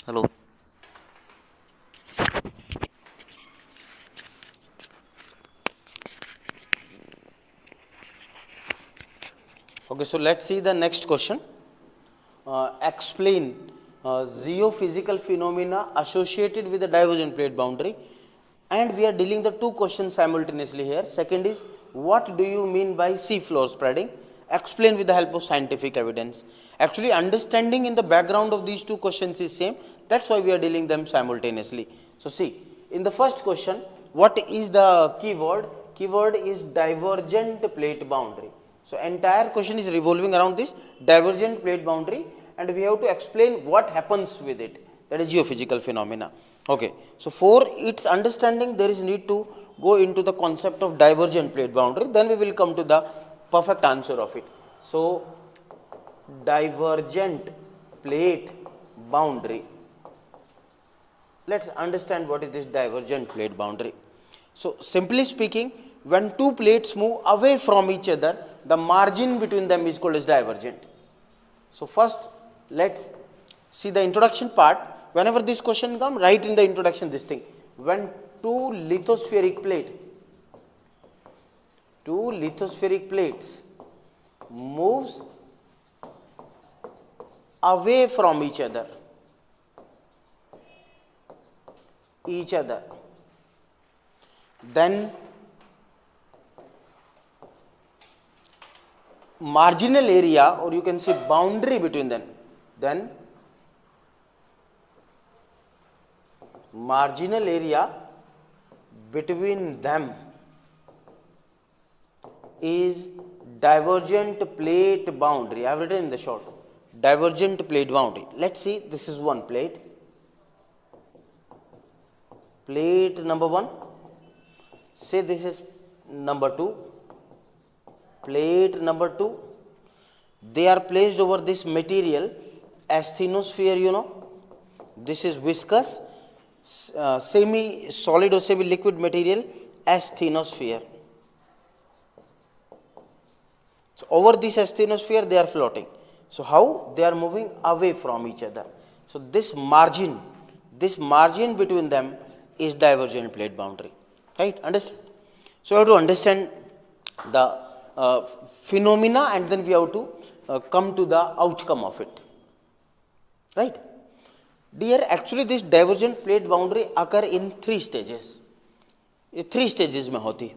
Hello. Okay, so let's see the next question. Explain geophysical phenomena associated with the divergent plate boundary. And we are dealing the two questions simultaneously here. Second is, what do you mean by seafloor spreading? Explain with the help of scientific evidence. Actually, understanding in the background of these two questions is same. That's why we are dealing them simultaneously. So see, in the first question, what is the keyword? Keyword is divergent plate boundary. So entire question is revolving around this divergent plate boundary, and we have to explain what happens with it. That is geophysical phenomena. Okay. So for its understanding, there is need to go into the concept of divergent plate boundary. Then we will come to the perfect answer of it. So divergent plate boundary. Let's understand what is this divergent plate boundary. So simply speaking, when two plates move away from each other, the margin between them is called as divergent. So first, let's see the introduction part. Whenever this question comes, write in the introduction this thing. When two lithospheric plates moves away from each other, then marginal area, or you can say boundary between them, then marginal area between them is divergent plate boundary. I have written in the short, divergent plate boundary. Let's see, this is one plate. Plate number 1, say this is number 2, plate number 2, they are placed over this material, asthenosphere, you know, this is viscous, semi-solid or semi-liquid material, asthenosphere. So over this asthenosphere they are floating. So how? They are moving away from each other. So this margin between them is divergent plate boundary, right? Understand? So you have to understand the phenomena, and then we have to come to the outcome of it, right? Dear, actually this divergent plate boundary occur in 3 stages. ये 3 stages में होती.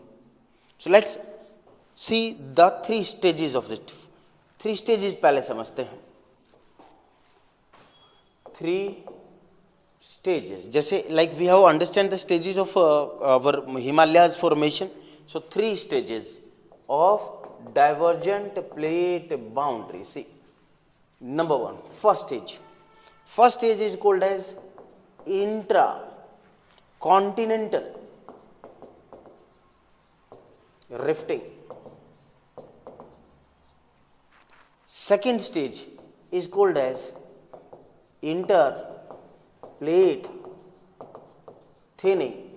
So let's see the 3 stages of it. 3 stages पहले समझते हैं. 3 stages, जैसे like we have understand the stages of our Himalayas formation. So 3 stages of divergent plate boundary. See, number 1, first stage. First stage is called as intracontinental rifting. Second stage is called as interplate thinning.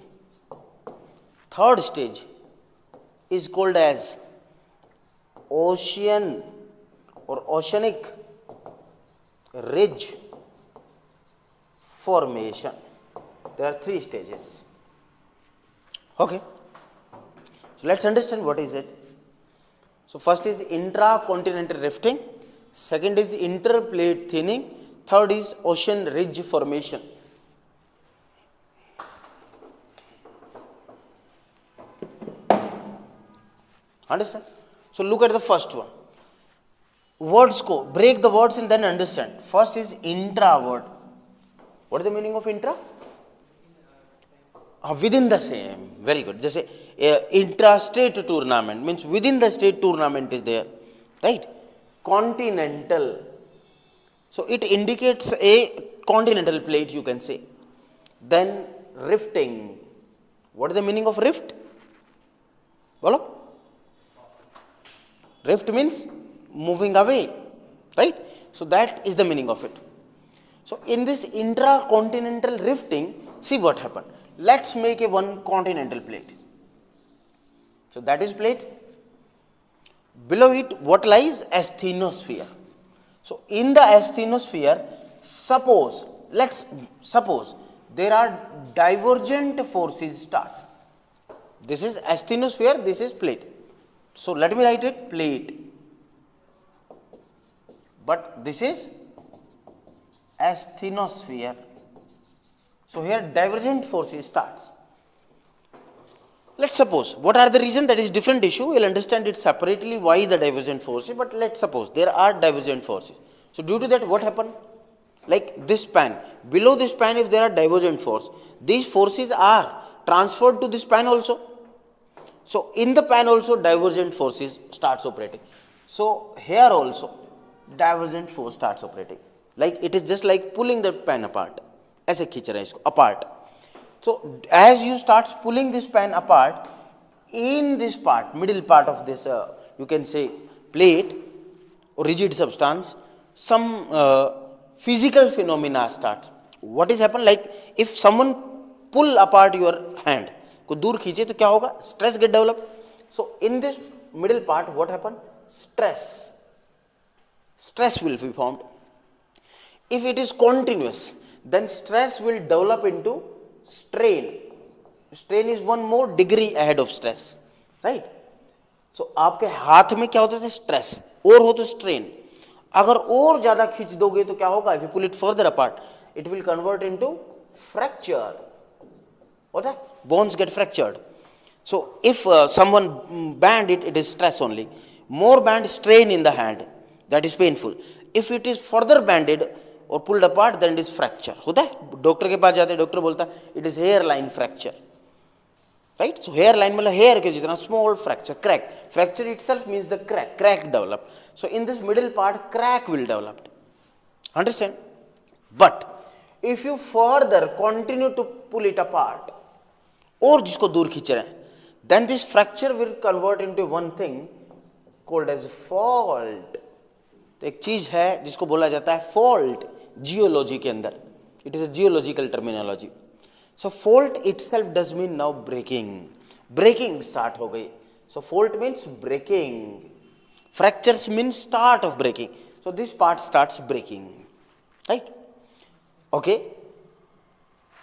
Third stage is called as ocean or oceanic ridge formation. There are 3 stages. Okay. So let's understand what is it. So first is intracontinental rifting, second is interplate thinning, third is ocean ridge formation. Understand? So look at the first one. Words go, break the words and then understand. First is intra word. What is the meaning of intra? Within the same. Very good. Just say intra-state tournament means within the state tournament is there, right? Continental. So it indicates a continental plate, you can say. Then rifting. What is the meaning of rift? Follow? Rift means moving away, right? So that is the meaning of it. So in this intracontinental rifting, see what happened. Let's make a one continental plate. So that is plate. Below it, what lies? Asthenosphere. So in the asthenosphere, suppose, let's suppose there are divergent forces start. This is asthenosphere, this is plate. So let me write it plate. But this is asthenosphere. So here divergent forces starts. Let's suppose, what are the reasons? That is different issue. We'll understand it separately why the divergent forces, but let's suppose there are divergent forces. So due to that, what happened? Like this span, below this span if there are divergent force, these forces are transferred to this span also. So in the pan also divergent forces starts operating. So here also divergent force starts operating. Like it is just like pulling the pan apart. ऐसे खींच रहा है इसको apart. So as you start pulling this pan apart, in this part, middle part of this, you can say plate or rigid substance, some physical phenomena start. What is happen? Like if someone pull apart your hand, को दूर खींचे तो क्या होगा? Stress get developed. So in this middle part, what happen? Stress will be formed. If it is continuous, then stress will develop into strain. Strain is one more degree ahead of stress, right? So आपके हाथ में क्या होता है? Stress. और हो तो strain. अगर और ज्यादा खींच दोगे तो क्या होगा? If you pull it further apart, it will convert into fracture. What? Bones get fractured. So if someone band it, it is stress only. More band, strain in the hand. That is painful. If it is further banded or pulled apart, then it is fracture. होता है? Doctor के पास जाते हैं, doctor बोलता है it is hairline fracture. Right? So hairline मतलब hair के जितना small fracture, crack. Fracture itself means the crack develop. So in this middle part, crack will develop. Understand? But if you further continue to pull it apart, और जिसको दूर खींच रहे हैं, then this fracture will convert into one thing called as fault. तो एक चीज है जिसको बोला जाता है fault जियोलॉजी के अंदर. It is a geological terminology. So fault itself does mean now breaking. Breaking start हो गई. So fault means breaking. Fractures means start of breaking. So this part starts breaking. Right? Okay.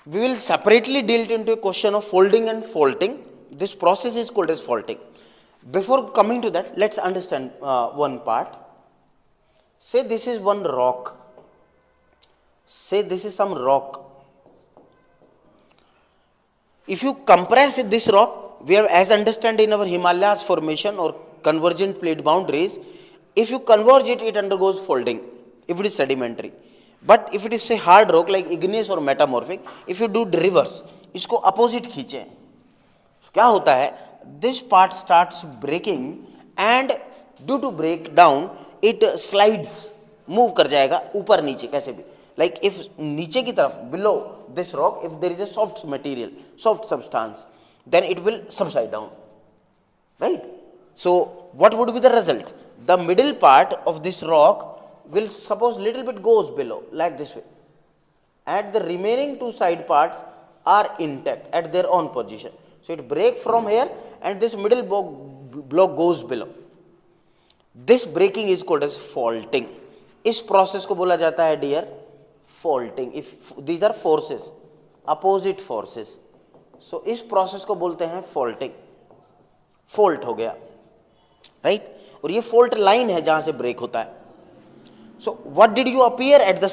We will separately deal into a question of folding and faulting. This process is called as faulting. Before coming to that, let's understand one part. Say this is one rock. Say this is some rock. If you compress this rock, we have as understand in our Himalayas formation or convergent plate boundaries, if you converge it, it undergoes folding, if it is sedimentary. But if it is say hard rock like igneous or metamorphic, if you do reverse, इसको opposite खींचे, so क्या होता है? This part starts breaking and due to breakdown, it slides, move कर जाएगा ऊपर नीचे कैसे भी. Like if नीचे की तरफ below this rock, if there is a soft material, soft substance, then it will subside down, right? So what would be the result? The middle part of this rock will suppose little bit goes below like this way, and the remaining two side parts are intact at their own position. So it break from here and this middle block goes below. This breaking is called as faulting. इस process को बोला जाता है dear faulting. If these are forces, opposite forces, so इस process को बोलते हैं faulting. Fault हो गया, right? और ये fault line है जहां से break होता है. So what did you appear at the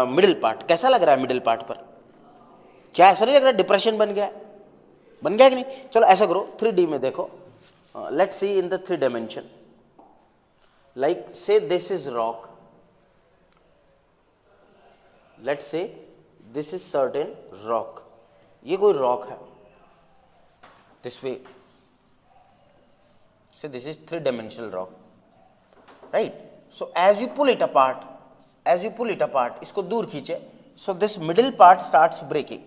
middle part? कैसा लग रहा है middle part पर? क्या ऐसा नहीं लग रहा डिप्रेशन बन गया? बन गया कि नहीं? चलो ऐसा करो 3D में देखो. Let's see in the 3 dimension. Like say this is rock. Let's say this is certain rock. ये कोई rock है. This way. Say this is 3-dimensional rock. Right? So as you pull it apart, इसको दूर खींचे, so this middle part starts breaking.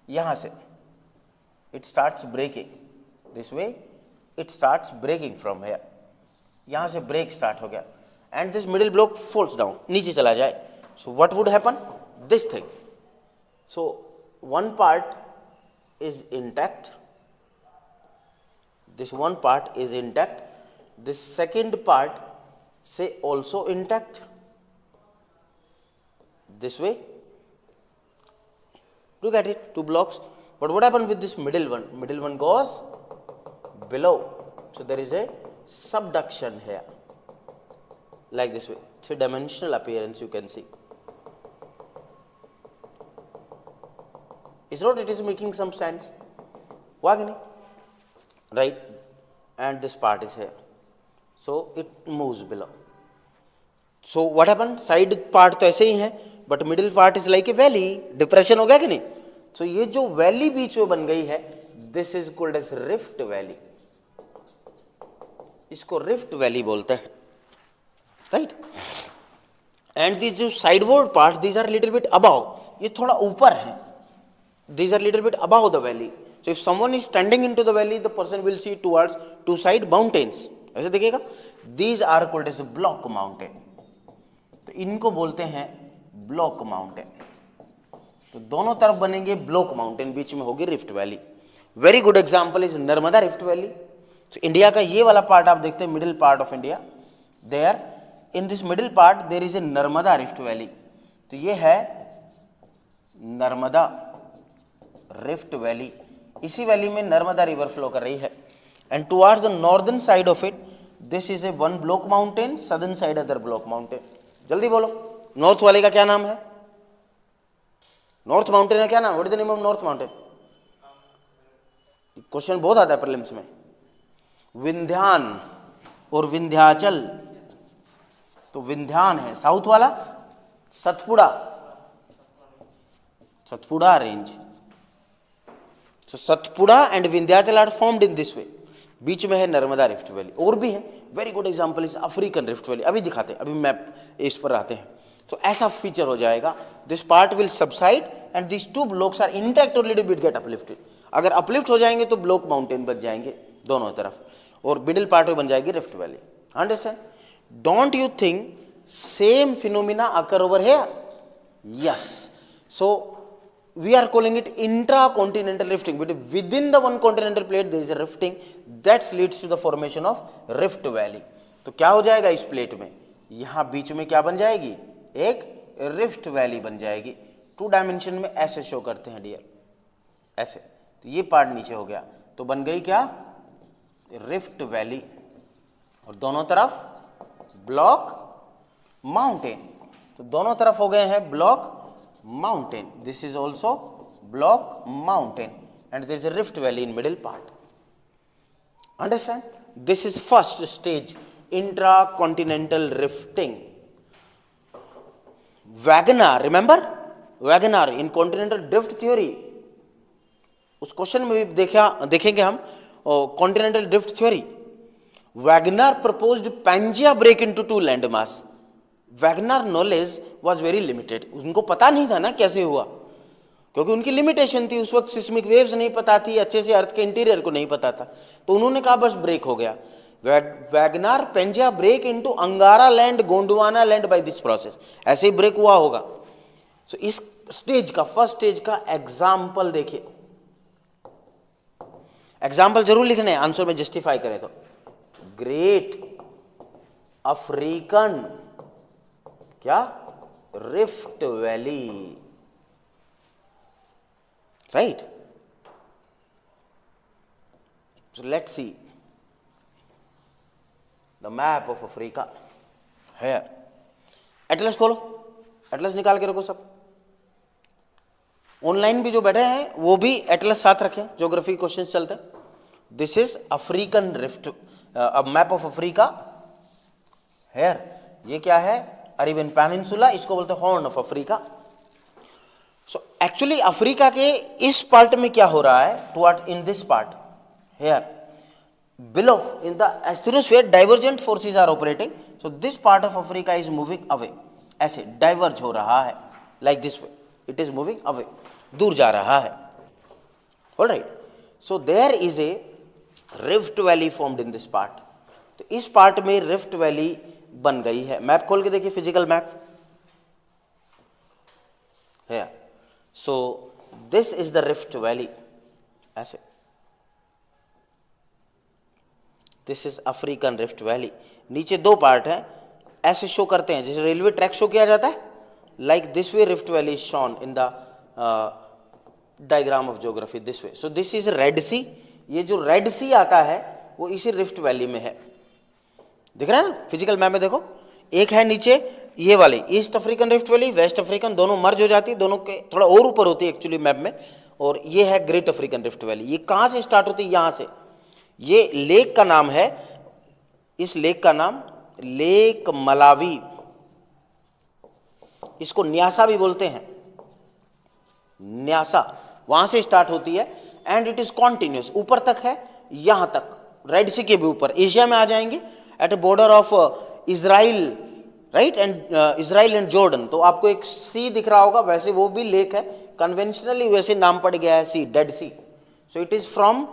यहाँ से it starts breaking. This way it starts breaking from here. यहाँ से break start हो गया, and this middle block falls down, नीचे चला जाए. So what would happen? This thing. So one part is intact. This one part is intact. This second part say also intact. This way Look at it, 2 blocks. But what happened with this middle one? Middle one goes below. So there is a subduction here, like this way. 3-dimensional appearance you can see. Is not it is making some sense? Right? And this part is here. So it moves below. So what happened? Side part तो ऐसे ही है, but middle part is like a valley. Depression हो गया कि नहीं? So ये जो valley बीच में बन गई है, this is called as rift valley. इसको rift valley बोलते हैं, right? And the जो sideward parts, these are little bit above. ये थोड़ा ऊपर है. These are little bit above the valley. So if someone is standing into the valley, the person will see towards 2 side mountains. ऐसे देखिएगा. These are called as block mountain. तो इनको बोलते हैं ब्लॉक माउंटेन. तो दोनों तरफ बनेंगे ब्लॉक माउंटेन, बीच में होगी rift valley. Very good example is Narmada rift valley. तो इंडिया का ये वाला पार्ट आप देखते हैं, middle part of India. There in this middle part there is a Narmada rift valley. तो ये है नर्मदा रिफ्ट वैली. इसी वैली में नर्मदा रिवर फ्लो कर रही है. And towards the northern side of it this is a 1 block mountain, southern side other block mountain. जल्दी बोलो, नॉर्थ वाले का क्या नाम है? नॉर्थ माउंटेन है क्या नाम? What is the name of north mountain? Question बहुत आता है प्रीलिम्स में. विंध्यान और विंध्याचल. तो विंध्यान है साउथ वाला, Satpura, Satpura range. So Satpura and Vindhyachal are formed in this way. बीच में है नर्मदा रिफ्ट वैली. और भी है. Very good example is African rift valley. अभी दिखाते हैं, अभी मैप इस पर आते हैं. तो ऐसा फीचर हो जाएगा. This part will subside and this 2 blocks are intact और लिटिल बिट गेट अपलिफ्टेड. अगर अपलिफ्ट हो जाएंगे तो ब्लॉक माउंटेन बन जाएंगे दोनों तरफ, और मिडिल पार्ट में बन जाएगी rift valley. Understand? Don't you think same phenomena occur over here? Yes. So we are calling it intracontinental rifting, but within the one continental plate there is a rifting that leads to the formation of rift valley. तो क्या हो जाएगा इस plate में? यहां बीच में क्या बन जाएगी? एक रिफ्ट वैली बन जाएगी. 2 डायमेंशन में ऐसे शो करते हैं डियर, ऐसे. तो ये पार्ट नीचे हो गया, तो बन गई क्या? Rift valley. और दोनों तरफ ब्लॉक माउंटेन. तो दोनों तरफ हो गए हैं block mountain. This is also block mountain and there is a rift valley in middle part. Understand? This is first stage, intracontinental rifting. Wagner, remember Wagner in continental drift theory. उस question में भी देखेंगे हम continental drift theory. Wagner proposed Pangaea break into 2 landmass. Wagner knowledge was very limited. उनको पता नहीं था ना कैसे हुआ, क्योंकि उनकी लिमिटेशन थी. उस वक्त सिस्मिक वेव्स नहीं पता थी, अच्छे से अर्थ के इंटीरियर को नहीं पता था. तो उन्होंने कहा बस ब्रेक हो गया. Wegener Pangea break into Angara land, Gondwana land by this process. ऐसे ही ब्रेक हुआ होगा. सो इस स्टेज का, फर्स्ट स्टेज का एग्जाम्पल देखिए. एग्जाम्पल जरूर लिखने हैं, आंसर में जस्टिफाई करें तो. ग्रेट अफ्रीकन क्या? Rift valley. Right? So let's see the map of Africa. है एटलस खोलो, एटलस निकाल के रखो सब. ऑनलाइन भी जो बैठे हैं वो भी एटलस साथ रखें, ज्योग्राफी क्वेश्चंस चलते हैं. This is African rift, map of Africa. Here ये क्या है? Arabian peninsula. इसको बोलते हैं horn of Africa. So actually Africa के इस पार्ट में क्या हो रहा है? Toward in this part here below in the asthenosphere divergent forces are operating. So this part of Africa is moving away. ऐसे डाइवर्ज हो रहा है, like this way it is moving away, दूर जा रहा है. Alright. So there is a rift valley formed in this part. तो इस पार्ट में रिफ्ट वैली बन गई है. मैप खोल के देखिए, फिजिकल मैप है. So this is the rift valley. ऐसे this is African rift valley. नीचे 2 पार्ट है, ऐसे शो करते हैं जैसे रेलवे ट्रैक शो किया जाता है. Like this way rift valley is shown in the diagram of geography this way. So this is red sea. ये जो रेड सी आता है वो इसी रिफ्ट वैली में है. दिख रहा है ना फिजिकल मैप में देखो. एक है नीचे ये वाली east African rift valley, west African, दोनों मर्ज हो जाती है, दोनों के थोड़ा और ऊपर होती है एक्चुअली मैप में. और ये है ग्रेट अफ्रीकन रिफ्ट वैली. ये कहाँ से स्टार्ट होती है? यहाँ से. ये लेक का नाम है, इस लेक का नाम लेक मलावी, इसको न्यासा भी बोलते हैं, न्यासा. वहां से स्टार्ट होती है एंड इट इज कॉन्टिन्यूस, ऊपर तक है, यहां तक रेड सी के भी ऊपर. एशिया में आ जाएंगे at a border of Israel, right, and Israel and Jordan. तो आपको एक सी दिख रहा होगा, वैसे वो भी लेक है. कन्वेंशनली वैसे नाम पड़ गया है sea, dead sea. So it is from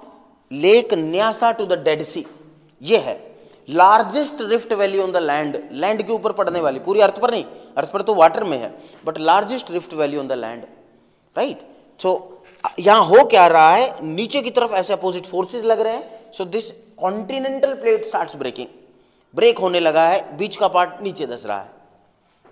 lake Nyasa to the dead sea. ये है largest rift valley on the land. Land के ऊपर पड़ने वाली, पूरी अर्थ पर नहीं, अर्थ पर तो वाटर में है, but largest rift valley on the land, right. So यहां हो क्या रहा है, नीचे की तरफ ऐसे अपोजिट फोर्सेस लग रहे हैं. So this continental plate starts breaking, break होने लगा है, बीच का पार्ट नीचे धस रहा है.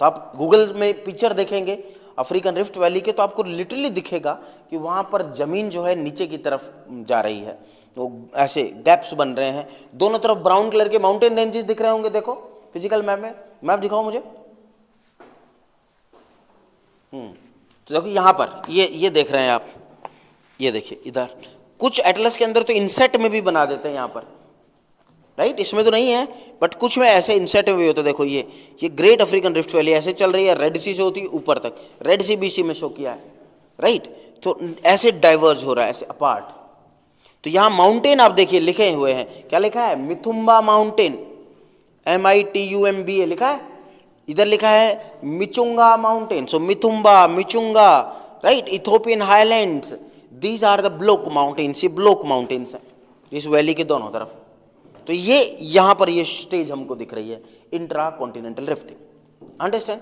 तो आप गूगल में पिक्चर देखेंगे अफ्रीकन रिफ्ट वैली के, तो आपको लिटरली दिखेगा कि वहां पर जमीन जो है नीचे की तरफ जा रही है. तो ऐसे गैप्स बन रहे हैं, दोनों तरफ ब्राउन कलर के माउंटेन रेंजेस दिख रहे होंगे. देखो फिजिकल मैप में, मैप दिखाओ मुझे. तो देखो यहां पर ये देख रहे हैं आप, ये देखिए इधर. कुछ एटलस के अंदर तो इंसेट में भी बना देते हैं यहां पर, राइट. इसमें तो नहीं है, बट कुछ में ऐसे इंसेट में भी होता है. देखो ये ग्रेट अफ्रीकन रिफ्ट वैली ऐसे चल रही है, रेड सी से होती है ऊपर तक, रेड सी बीसी में शो किया है, राइट. तो ऐसे डाइवर्ज हो रहा है, ऐसे अपार्ट. तो यहां माउंटेन आप देखिए लिखे हुए हैं, क्या लिखा है? मिथुम्बा माउंटेन, MITUMBA लिखा है. इधर लिखा है Mitumba mountain. So Mitumba, Mitumba, right. Ethiopian highlands, these are the block mountains. ये ब्लॉक माउंटेन्स हैं इस वैली के दोनों तरफ. तो ये यहां पर ये स्टेज हमको दिख रही है, इंट्रा कॉन्टिनेंटल रिफ्टिंग. अंडरस्टैंड?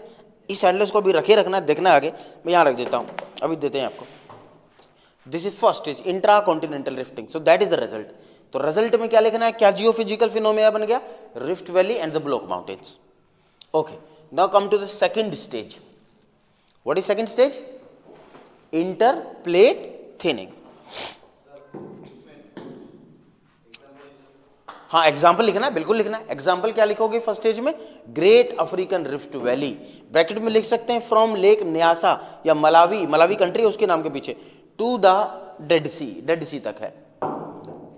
इस एटलस को भी रखे रखना, देखना आगे. मैं यहां रख देता हूं, अभी देते हैं आपको. This is first stage, intracontinental rifting. So that is the result. तो रिजल्ट में क्या लिखना है? क्या जियोफिजिकल फिनोमेना बन गया? Rift valley and the block mountains. Okay, now come to the second stage. What is second stage? Interplate thinning. हाँ, example लिखना है, बिल्कुल लिखना है. एग्जाम्पल क्या लिखोगे फर्स्ट स्टेज में? Great African rift valley. Bracket में लिख सकते हैं फ्रॉम लेक न्यासा या मलावी, मलावी कंट्री है उसके नाम के पीछे, to the dead sea, dead sea तक है.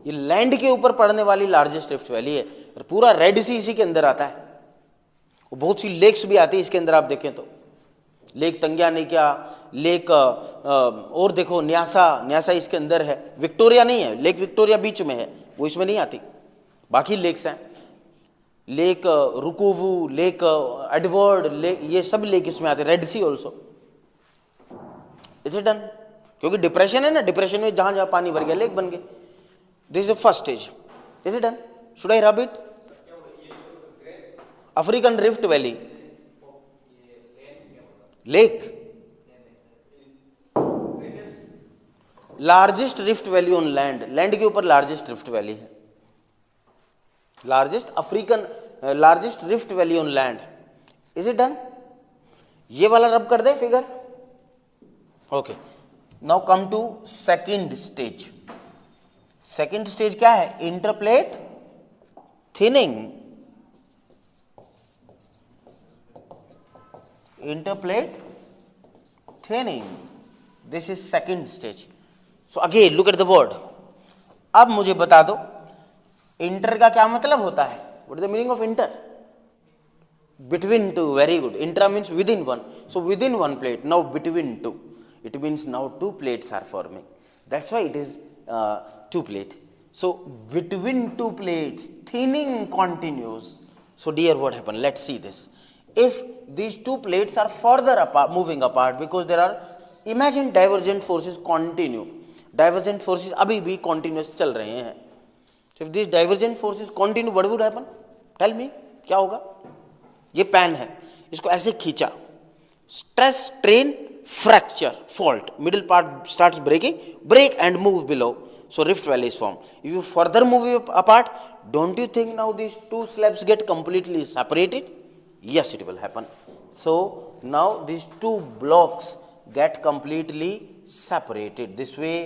ये लैंड के ऊपर पड़ने वाली लार्जेस्ट रिफ्ट वैली है. और पूरा रेड सी इसी के अंदर आता है. बहुत सी लेक्स भी आती है इसके अंदर, आप देखें तो लेक तंग्यानिका, लेक और देखो न्यासा, न्यासा इसके अंदर है. विक्टोरिया नहीं है, लेक विक्टोरिया बीच में है, वो इसमें नहीं आती. बाकी लेक्स हैं, lake Rukwa, lake Edward, lake, ये सब लेक इसमें आते हैं. Red sea also. Is it done? क्योंकि डिप्रेशन है ना, डिप्रेशन में जहां जहां पानी भर गया लेक बन गए. This is the first stage. Is it done? Should I rub it? African rift valley lake, largest rift valley on land. Land के ऊपर लार्जेस्ट रिफ्ट वैली है. Largest African, largest rift valley on land. Is it done? ये वाला rub कर दे figure. Okay, now come to second stage. Second stage क्या है? Interplate thinning. Interplate thinning, this is second stage. So again look at the word. अब मुझे बता दो इंटर का क्या मतलब होता है? What is the meaning of inter? Between two, very good. Intra means within one. So within one plate, now between two. It means now two plates are forming. That's why it is two plate. So between two plates, thinning continues. So dear, what happened? Let's see this. If these two plates are further apart, moving apart, because there are, imagine divergent forces continue. Divergent forces abhi bhi continuous चल रहे हैं. So if these divergent forces continue, what would happen? Tell me, क्या होगा? ये pan है, इसको ऐसे खींचा, stress, strain, fracture, fault, middle part starts breaking, break and move below. So rift valley is formed. If you further move it apart, don't you think now these two slabs get completely separated? Yes, it will happen. So now these two blocks get completely separated this way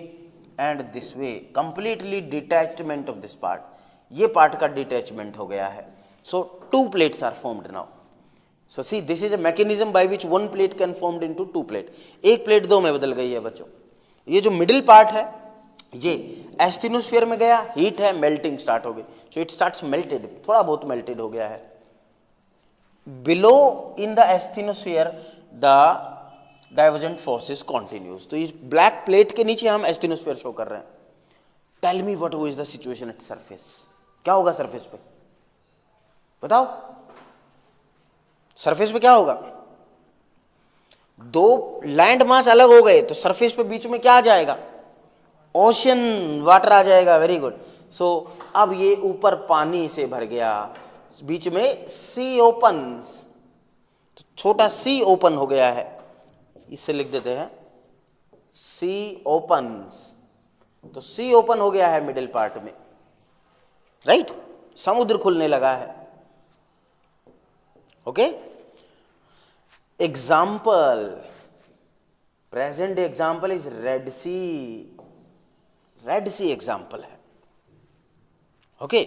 and this way, completely detachment of this part. ये part का detachment हो गया है. So two plates are formed now. So see, this is a mechanism by which one plate can formed into two plate. एक plate दो में बदल गई है बच्चों. ये जो middle part है ये एस्थिनोस्फीयर में गया, हीट है, मेल्टिंग स्टार्ट हो गई. सो इट स्टार्ट्स मेल्टेड, थोड़ा बहुत मेल्टेड हो गया है. Below in the asthenosphere the divergent forces continues. तो इस ब्लैक प्लेट के नीचे हम एस्थिनोस्फीयर शो कर रहे हैं. Tell me what is the situation at surface. क्या होगा सरफेस पे, बताओ. सरफेस पे क्या होगा? दो लैंड मास अलग हो गए तो सरफेस पे बीच में क्या आ जाएगा? ओशन, वाटर आ जाएगा. Very good. सो अब ये ऊपर पानी से भर गया, बीच में सी ओपन्स, तो छोटा सी ओपन हो गया है, इससे लिख देते हैं सी ओपन्स. तो सी ओपन हो गया है मिडिल पार्ट में, राइट. समुद्र खुलने लगा है. Okay. Example, present example is red sea. Red C example है. ओके.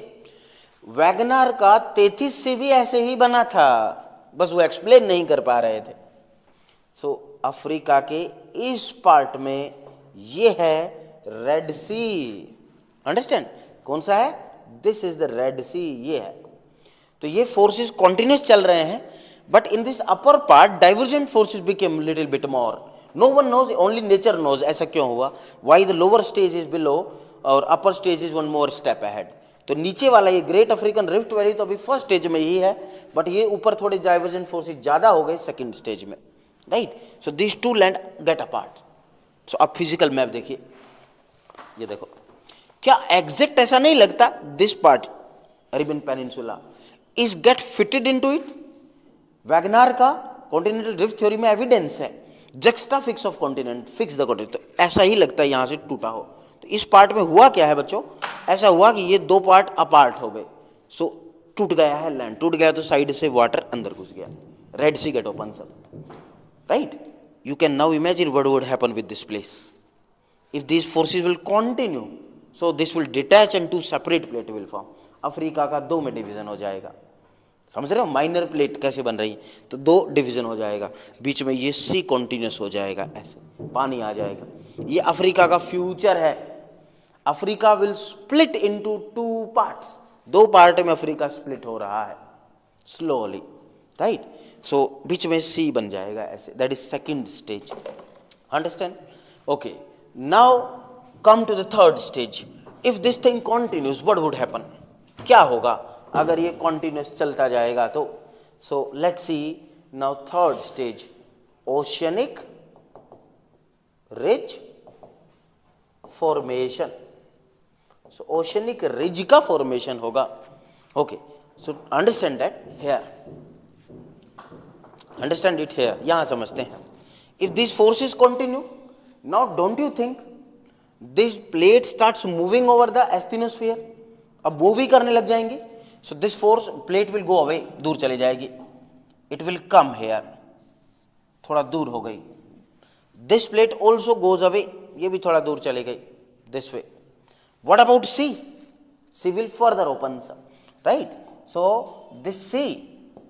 वैगनार का 33 से भी ऐसे ही बना था, बस वो एक्सप्लेन नहीं कर पा रहे थे. सो अफ्रीका के इस पार्ट में ये है रेड सी. अंडरस्टैंड? कौन सा है? This is the red sea. ये है. तो ये फोर्सेस कॉन्टिन्यूस चल रहे हैं, but in this upper part divergent forces became little bit more. No one knows, only nature knows ऐसा क्यों हुआ. Why the lower stage is below और upper stage is one more step ahead. तो नीचे वाला ये ग्रेट अफ्रीकन रिफ्ट वैली तो अभी फर्स्ट स्टेज में ही है, बट ये ऊपर थोड़े डाइवर्जेंट फोर्सेस ज्यादा हो गए सेकंड स्टेज में, right. So this two land get apart. So अब फिजिकल मैप देखिए, ये देखो. क्या एग्जैक्ट ऐसा नहीं लगता this part Arabian peninsula is get fitted into it. Wegener का कॉन्टिनेंटल ड्रिफ्ट थ्योरी में एविडेंस है, juxta fix of continent, fix the continent. तो ऐसा ही लगता है यहां से टूटा हो. तो इस पार्ट में हुआ क्या है बच्चों? ऐसा हुआ कि ये दो पार्ट अपार्ट हो गए. सो टूट गया है लैंड. टूट गया तो साइड से वाटर अंदर घुस गया. रेड सी गेट ओपन सब, right. You can now imagine what would happen with this place if this forces will continue. So this will detach and two separate plate will form. Africa का दो में division हो जाएगा. समझ रहे हो minor plate कैसे बन रही है? तो दो डिवीजन हो जाएगा, बीच में ये सी कॉन्टिन्यूस हो जाएगा, ऐसे पानी आ जाएगा. ये अफ्रीका का फ्यूचर है. Africa will split into two parts. दो पार्ट में अफ्रीका स्प्लिट हो रहा है स्लोली, राइट. सो बीच में सी बन जाएगा ऐसे. That is second stage. Understand? Okay. Now come to the third stage. If this thing continues what would happen. क्या होगा अगर ये कॉन्टिन्यूस चलता जाएगा तो. So let's see now third stage, oceanic ridge formation. So oceanic ridge का formation होगा. Okay. So understand that here, understand it here. यहां समझते हैं. If this forces continue, now don't you think this plate starts moving over the एस्थिनोस्फीयर. अब move ही करने लग जाएंगे. So this force plate will go away, दूर चले जाएगी. इट विल कम हेयर, थोड़ा दूर हो गई. This plate also goes away, ये भी थोड़ा दूर चले गई this way. What about sea? Sea will further open, right. So this sea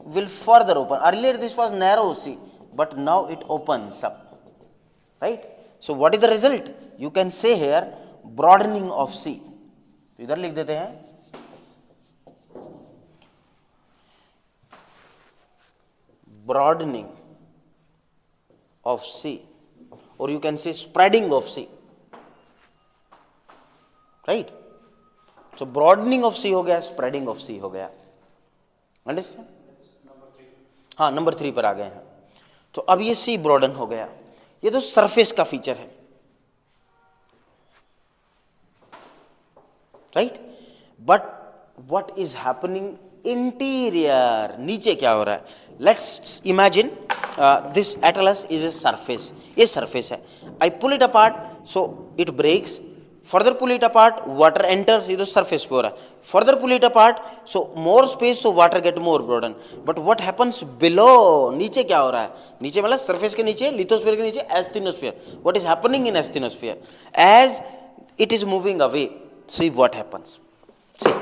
will further open. Earlier this was narrow sea, but now it opens up, right. So what is the result? You can say here broadening of sea. तो इधर लिख देते हैं broadening of sea, or you can say spreading of sea, right. So broadening of sea हो गया, spreading of sea हो गया. Understand? हाँ, नंबर 3 पर आ गए हैं. तो अब ये सी ब्रॉडन हो गया. ये तो सरफेस का फीचर है, right. But what is happening interior, नीचे क्या हो रहा है? Let's imagine this atlas is a surface. ये सरफेस है. I pull it apart, so it breaks. Further pull it apart, water enters, ये तो surface पे हो रहा है. Further pull it apart, so more space, so water get more broaden. But what happens below? नीचे क्या हो रहा है? नीचे मतलब surface के नीचे, lithosphere के नीचे, asthenosphere. What is happening in asthenosphere? As it is moving away, see what happens. See,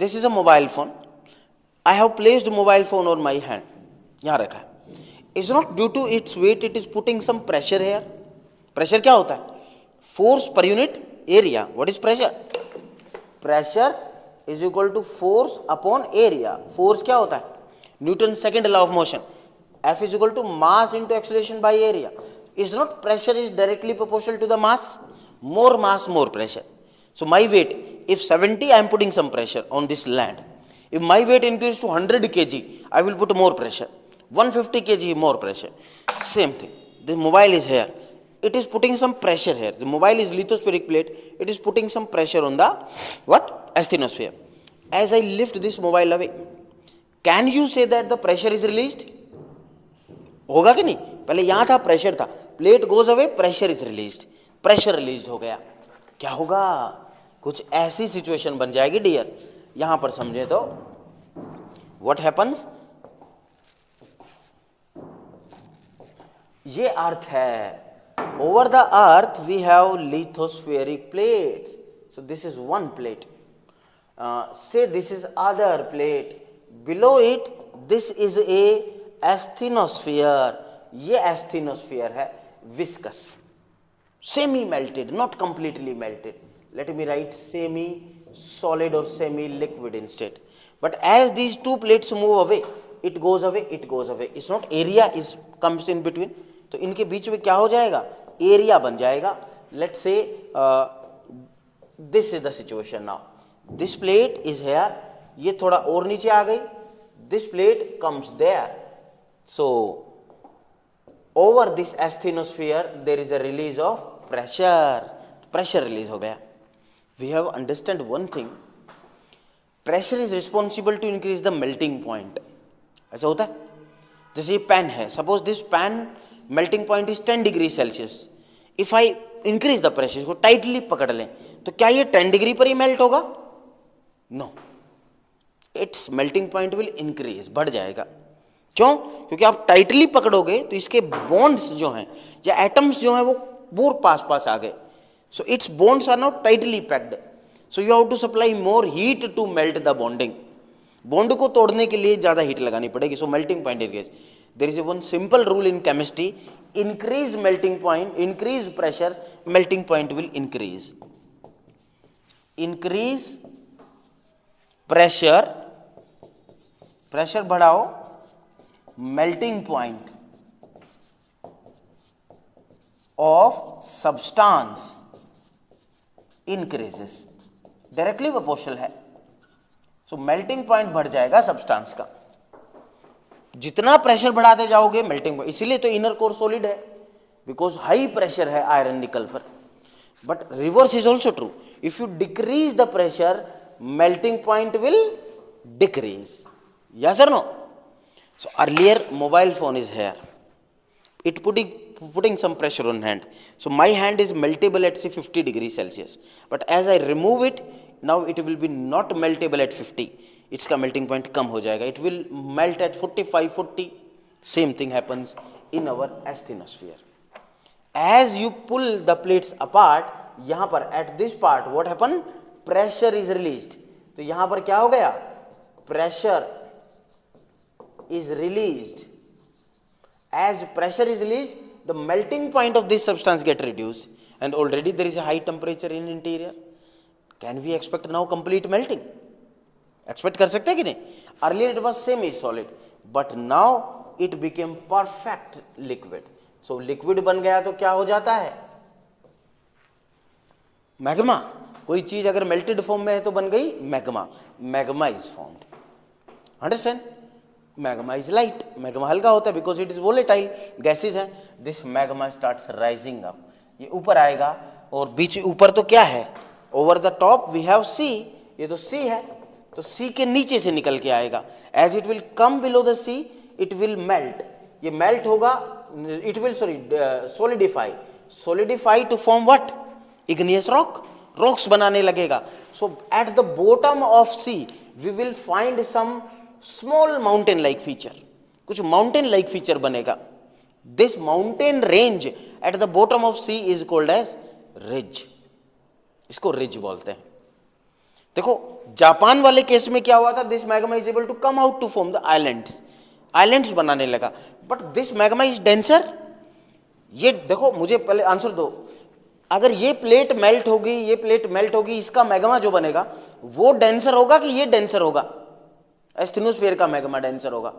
this is a mobile phone. I have placed mobile phone on my hand. यहाँ रखा है. It's not due to its weight, it is putting some pressure here. Pressure क्या होता है? Force per unit area. What is pressure? Pressure is equal to force upon area. Force क्या होता है? Newton's second law of motion. F is equal to mass into acceleration by area. Is not pressure is directly proportional to the mass? More mass, more pressure. So my weight, if 70, I am putting some pressure on this land. If my weight increases to 100 kg, I will put more pressure. 150 kg, more pressure. Same thing. The mobile is here. It is putting some pressure here. The mobile is lithospheric plate. It is putting some pressure on the what? Asthenosphere. As I lift this mobile away, can you say that the pressure is released? होगा कि नहीं? पहले यहाँ था pressure था. Plate goes away, pressure is released. Pressure released हो गया. क्या होगा? कुछ ऐसी situation बन जाएगी dear. यहाँ पर समझे तो what happens? ये अर्थ है. Over the earth we have lithospheric plates. So this is one plate. Say this is other plate. Below it this is a asthenosphere. ये asthenosphere है viscous. Semi melted, not completely melted. Let me write semi solid or semi liquid instead. But as these two plates move away, it goes away, it goes away. It's not area is comes in between. तो इनके बीच में क्या हो जाएगा? Area बन जाएगा. Let's say this is the situation now. This plate is here. ये थोड़ा और नीचे आ गई. This plate comes there. So over this asthenosphere there is a release of pressure. Pressure release हो गया. We have understand one thing. Pressure is responsible to increase the melting point. ऐसा होता है. जैसे ये पेन है. Suppose this pen melting point is 10 degree Celsius. If I increase the pressure, इसको tightly पकड़ लें, तो क्या ये 10 डिग्री पर ही मेल्ट होगा? No, it's melting point will increase, बढ़ जाएगा. क्यों? क्योंकि आप टाइटली पकड़ोगे तो इसके बॉन्ड्स जो हैं या एटम्स जो हैं वो बोर पास पास आ गए. So its bonds are not tightly packed. So you have to supply more heat to melt the bonding. Bond को तोड़ने के लिए ज्यादा हीट लगानी पड़ेगी. So melting point increase. There is a one simple rule in chemistry: increase melting point, increase pressure, melting point will increase. Increase pressure, pressure बढ़ाओ, melting point of substance increases. Directly proportional है. So melting point बढ़ जाएगा substance का. जितना pressure बढ़ाते जाओगे melting point. इसीलिए तो इनर कोर सॉलिड है, बिकॉज हाई प्रेशर है आयरन निकल पर. But reverse is also true. If you decrease the pressure, melting point will decrease. Yes और no? So earlier mobile phone is here. It putting some pressure on hand. So my hand is meltable at say 50 degrees Celsius. But as I remove it, now it will be not meltable at 50. इसका melting point कम हो जाएगा. It will melt at 45, 40. Same thing happens in our asthenosphere. As you pull the plates apart, यहां पर at this part what happen? Pressure is released. तो यहां पर क्या हो गया? Pressure is released. As pressure is released, the melting point of this substance get reduced and already there is a high temperature in interior. Can we expect now complete melting? Expect कर सकते हैं कि नहीं? Earlier it was semi solid, but now it became perfect liquid. So liquid बन गया तो क्या हो जाता है? मैग्मा. कोई चीज अगर मेल्टेड फॉर्म में है तो बन गई magma. Magma is formed. Understand? Magma is light. Magma हल्का होता है because it is volatile. Gases है. This magma starts rising up. ये ऊपर आएगा और बीच ऊपर तो क्या है? Over the top we have sea. ये तो सी है, तो सी के नीचे से निकल के आएगा. As it will come below the sea, it will melt. ये मेल्ट होगा, it will solidify. Solidify to form what? Igneous rock, rocks बनाने लगेगा. So at the bottom of sea we will find some small mountain like feature, कुछ mountain like feature बनेगा. This mountain range at the bottom of sea is called as ridge. इसको ridge बोलते हैं. देखो Japan वाले case में क्या हुआ था, this magma is able to come out to form the islands, islands बनाने लगा. But this magma is denser. ये देखो, मुझे पहले आंसर दो, अगर ये प्लेट मेल्ट होगी, ये प्लेट मेल्ट होगी, इसका मैग्मा जो बनेगा वो डेंसर होगा कि ये डेंसर होगा? एस्थिनोस्फीयर का मैग्मा डेंसर होगा.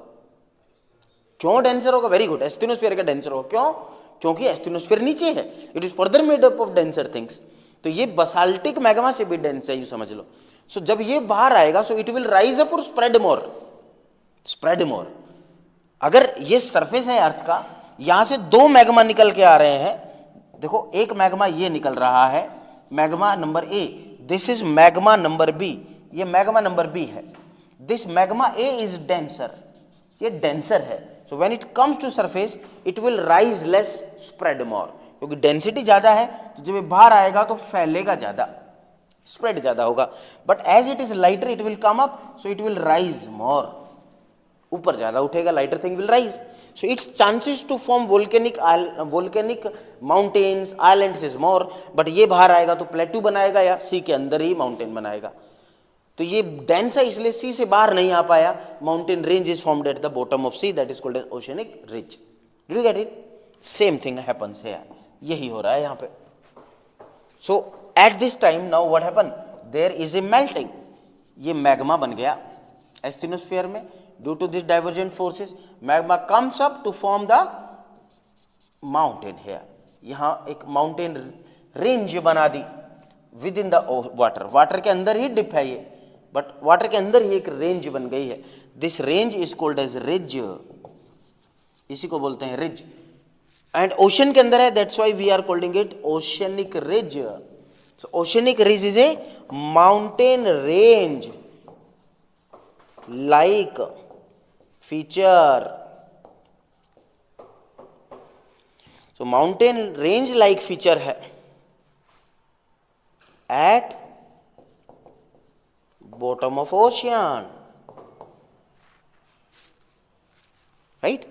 क्यों डेंसर होगा? वेरी गुड, एस्थिनोस्फीयर का डेंसर होगा. क्यों? क्योंकि एस्थिनोस्फीयर नीचे है, it is further made up of denser things. तो ये बसाल्टिक मैग्मा से भी डेंस है, यू समझ लो. सो जब ये बाहर आएगा सो इट विल राइज अप और स्प्रेड मोर, स्प्रेड मोर. अगर ये सरफेस है अर्थ का, यहां से दो मैग्मा निकल के आ रहे हैं. देखो एक मैग्मा ये निकल रहा है, magma number A, this is magma number B, ये मैग्मा नंबर बी है. This magma A is denser, ये डेंसर है. So when it comes to surface it will rise less, spread more. क्योंकि डेंसिटी ज्यादा है तो जब ये बाहर आएगा तो फैलेगा ज्यादा, स्प्रेड ज्यादा होगा. But as it is lighter it will come up, so it will rise more, ऊपर ज्यादा उठेगा, lighter thing will rise. So its chances to form volcanic mountains, islands is more. But ये बाहर आएगा तो प्लेटू बनाएगा या सी के अंदर ही माउंटेन बनाएगा. तो ये डेंस है इसलिए सी से बाहर नहीं आ पाया. Mountain range is formed at the bottom of sea, that is called as oceanic ridge. Did you get it? Same thing happens here, यही हो रहा है यहाँ पे. So at this time now what happen, there is a melting. ये magma बन गया एस्थिनोस्फीयर में. Due to these divergent forces, magma comes up to form the mountain here. यहाँ एक mountain range बना दी within the water. Water के अंदर ही dip है ये, but water के अंदर ही एक range बन गई है. This range is called as ridge. इसी को बोलते हैं ridge. And ocean के अंदर है, that's why we are calling it oceanic ridge. So oceanic ridge is a mountain range like feature. So mountain range like feature है at bottom of ocean, right?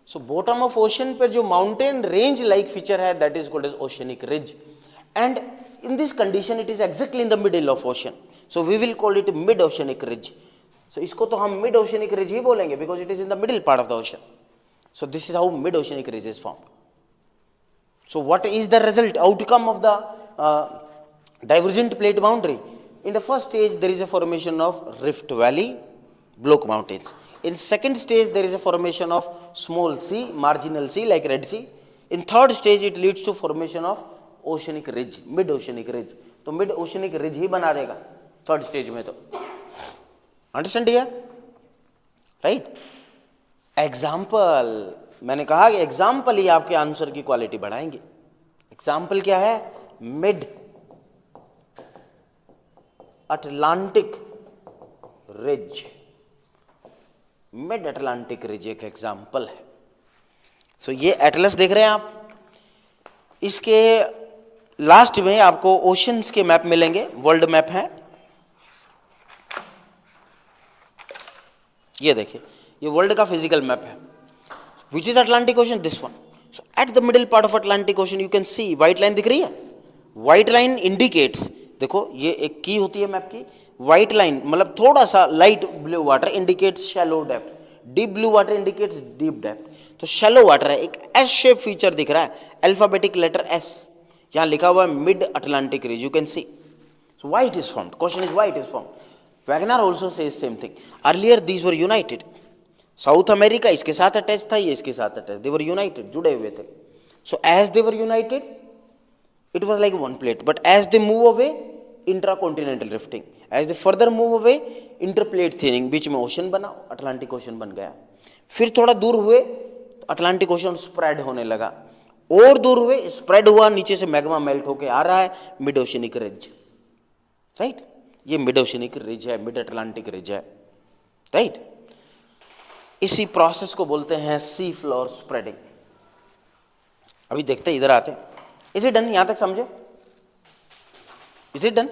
So bottom of ocean पर जो mountain range like feature है that is called as oceanic ridge. And in this condition it is exactly in the middle of ocean, so we will call it mid oceanic ridge. So इसको तो हम mid oceanic ridge ही बोलेंगे because it is in the middle part of the ocean. So this is how mid oceanic ridge is formed. So what is the result, outcome of the divergent plate boundary? In the first stage there is a formation of rift valley, block mountains. In second stage there is a formation of small sea, marginal sea like Red Sea. In third stage it leads to formation of oceanic ridge, mid oceanic ridge. तो mid oceanic ridge ही बना देगा third stage में. तो understand किया, right? Example, मैंने कहा कि example ही आपके आंसर की क्वालिटी बढ़ाएंगे. एग्जाम्पल क्या है? Mid Atlantic ridge, mid Atlantic ridge एक एग्जाम्पल है. सो ये एटलस देख रहे हैं आप, इसके लास्ट में आपको ओशंस के मैप मिलेंगे, वर्ल्ड मैप है. ये देखिए, ये वर्ल्ड का फिजिकल मैप है. Which is Atlantic ocean? This one. So at the middle part of Atlantic ocean you can C white line दिख रही है. व्हाइट लाइन इंडिकेट्स, देखो ये एक की होती है मैप की. व्हाइट लाइन मतलब थोड़ा सा light blue water indicates shallow depth, deep blue water indicates deep depth. तो शैलो वाटर है, एक एस शेप फीचर दिख रहा है, अल्फाबेटिक लेटर एस, यहां लिखा हुआ है mid Atlantic ridge, you can see. So why it is formed? Question is why it is formed. Wagner also says same thing. Earlier these were united. South America इसके साथ attach था, ये इसके साथ अटैच, they were united, जुड़े हुए थे. So as they were united, it was like one plate. But as they move away, intracontinental rifting. As they further move away, interplate thinning. बीच में ओशन बना, अटलांटिक ओशन बन गया. फिर थोड़ा दूर हुए, अटलांटिक ओशन स्प्रेड होने लगा. और दूर हुए, स्प्रेड हुआ, नीचे से मैग्मा मेल्ट होके आ रहा है, मिड ओशनिक रिज, राइट? ये मिड ओशनिक रिज है, मिड अटलांटिक रिज है, राइट? इसी प्रोसेस को बोलते हैं सी फ्लोर स्प्रेडिंग. अभी देखते हैं, इधर आते हैं. Is it done? यहां तक समझे? Is it done?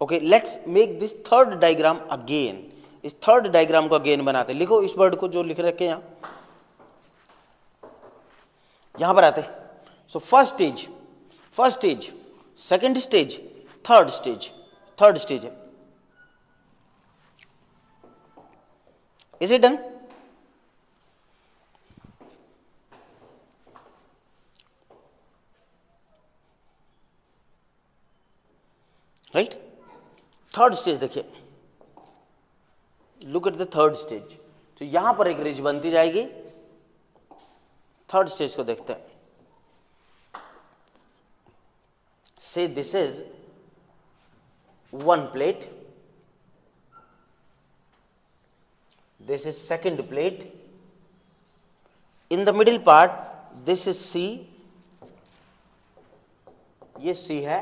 Okay, let's make this third diagram again. इस थर्ड डायग्राम को अगेन बनाते हैं. लिखो इस वर्ड को जो लिख रखे हैं यहां पर आते. So first stage, second stage, third stage है. Is it done? Right. Third stage देखिए, look at the third stage. तो यहां पर एक रिज बनती जाएगी. थर्ड स्टेज को देखते हैं. से this is one plate, this is second plate. In the middle part, this is C. ये C है.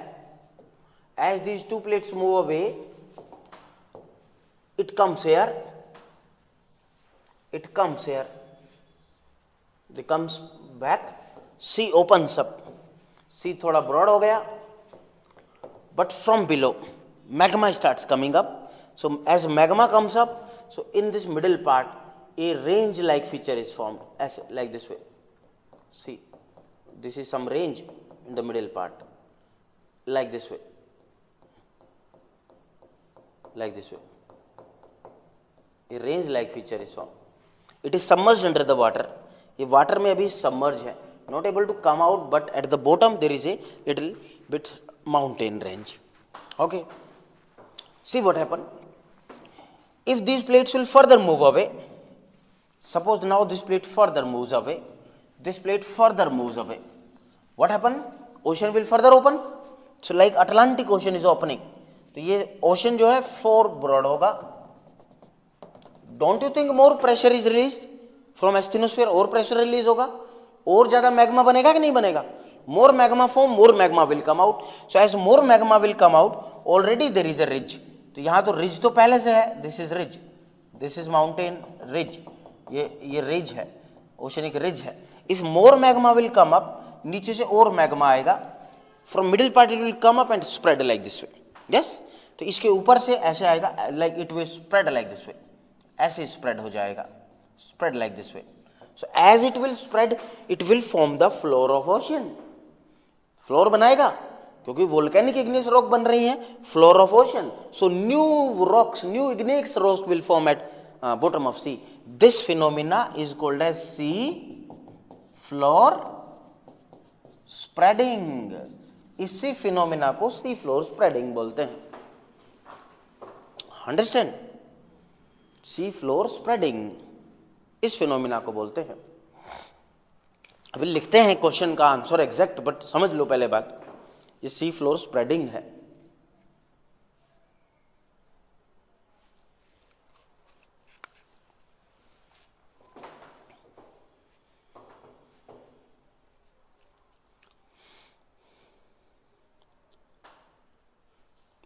As these two plates move away, it comes here. It comes back. C opens up. C थोड़ा broad हो गया. But from below, magma starts coming up. So as magma comes up, so in this middle part, a range like feature is formed, as like this way. See, this is some range in the middle part, like this way, a range like feature is formed. It is submerged under the water. ये water में अभी submerged है, not able to come out, but at the bottom there is a little bit mountain range. Okay, see what happened. If these plates will further move away, suppose now this plate further moves away, what happen? Ocean will further open. So like Atlantic Ocean is opening, तो ये ocean जो है 4 broad होगा. Don't you think more pressure is released from asthenosphere? और pressure release होगा, और ज्यादा magma बनेगा कि नहीं बनेगा? More magma form, more magma will come out. So as more magma will come out, already there is a ridge. तो यहाँ तो रिज तो पहले से है. This is ridge, this is mountain ridge, ये रिज है, ओशनिक रिज है. If more magma will come up, नीचे से और मैग्मा आएगा. From middle part it will come up and spread like this way. Yes, तो इसके ऊपर से ऐसे आएगा, like it will spread like this way. ऐसे स्प्रेड हो जाएगा, spread like this way. So as it will spread, it will form the floor of ocean. Floor बनाएगा, क्योंकि वोल्केनिक इग्नियस रॉक बन रही हैं, floor of ocean. So new rocks, new igneous rocks will form at bottom of sea. This phenomena is called as sea floor spreading. इसी phenomena को sea floor spreading बोलते हैं. Understand? Sea floor spreading इस phenomena को बोलते हैं. अभी लिखते हैं क्वेश्चन का आंसर एग्जैक्ट, बट समझ लो पहले बात, ये सी फ्लोर स्प्रेडिंग है.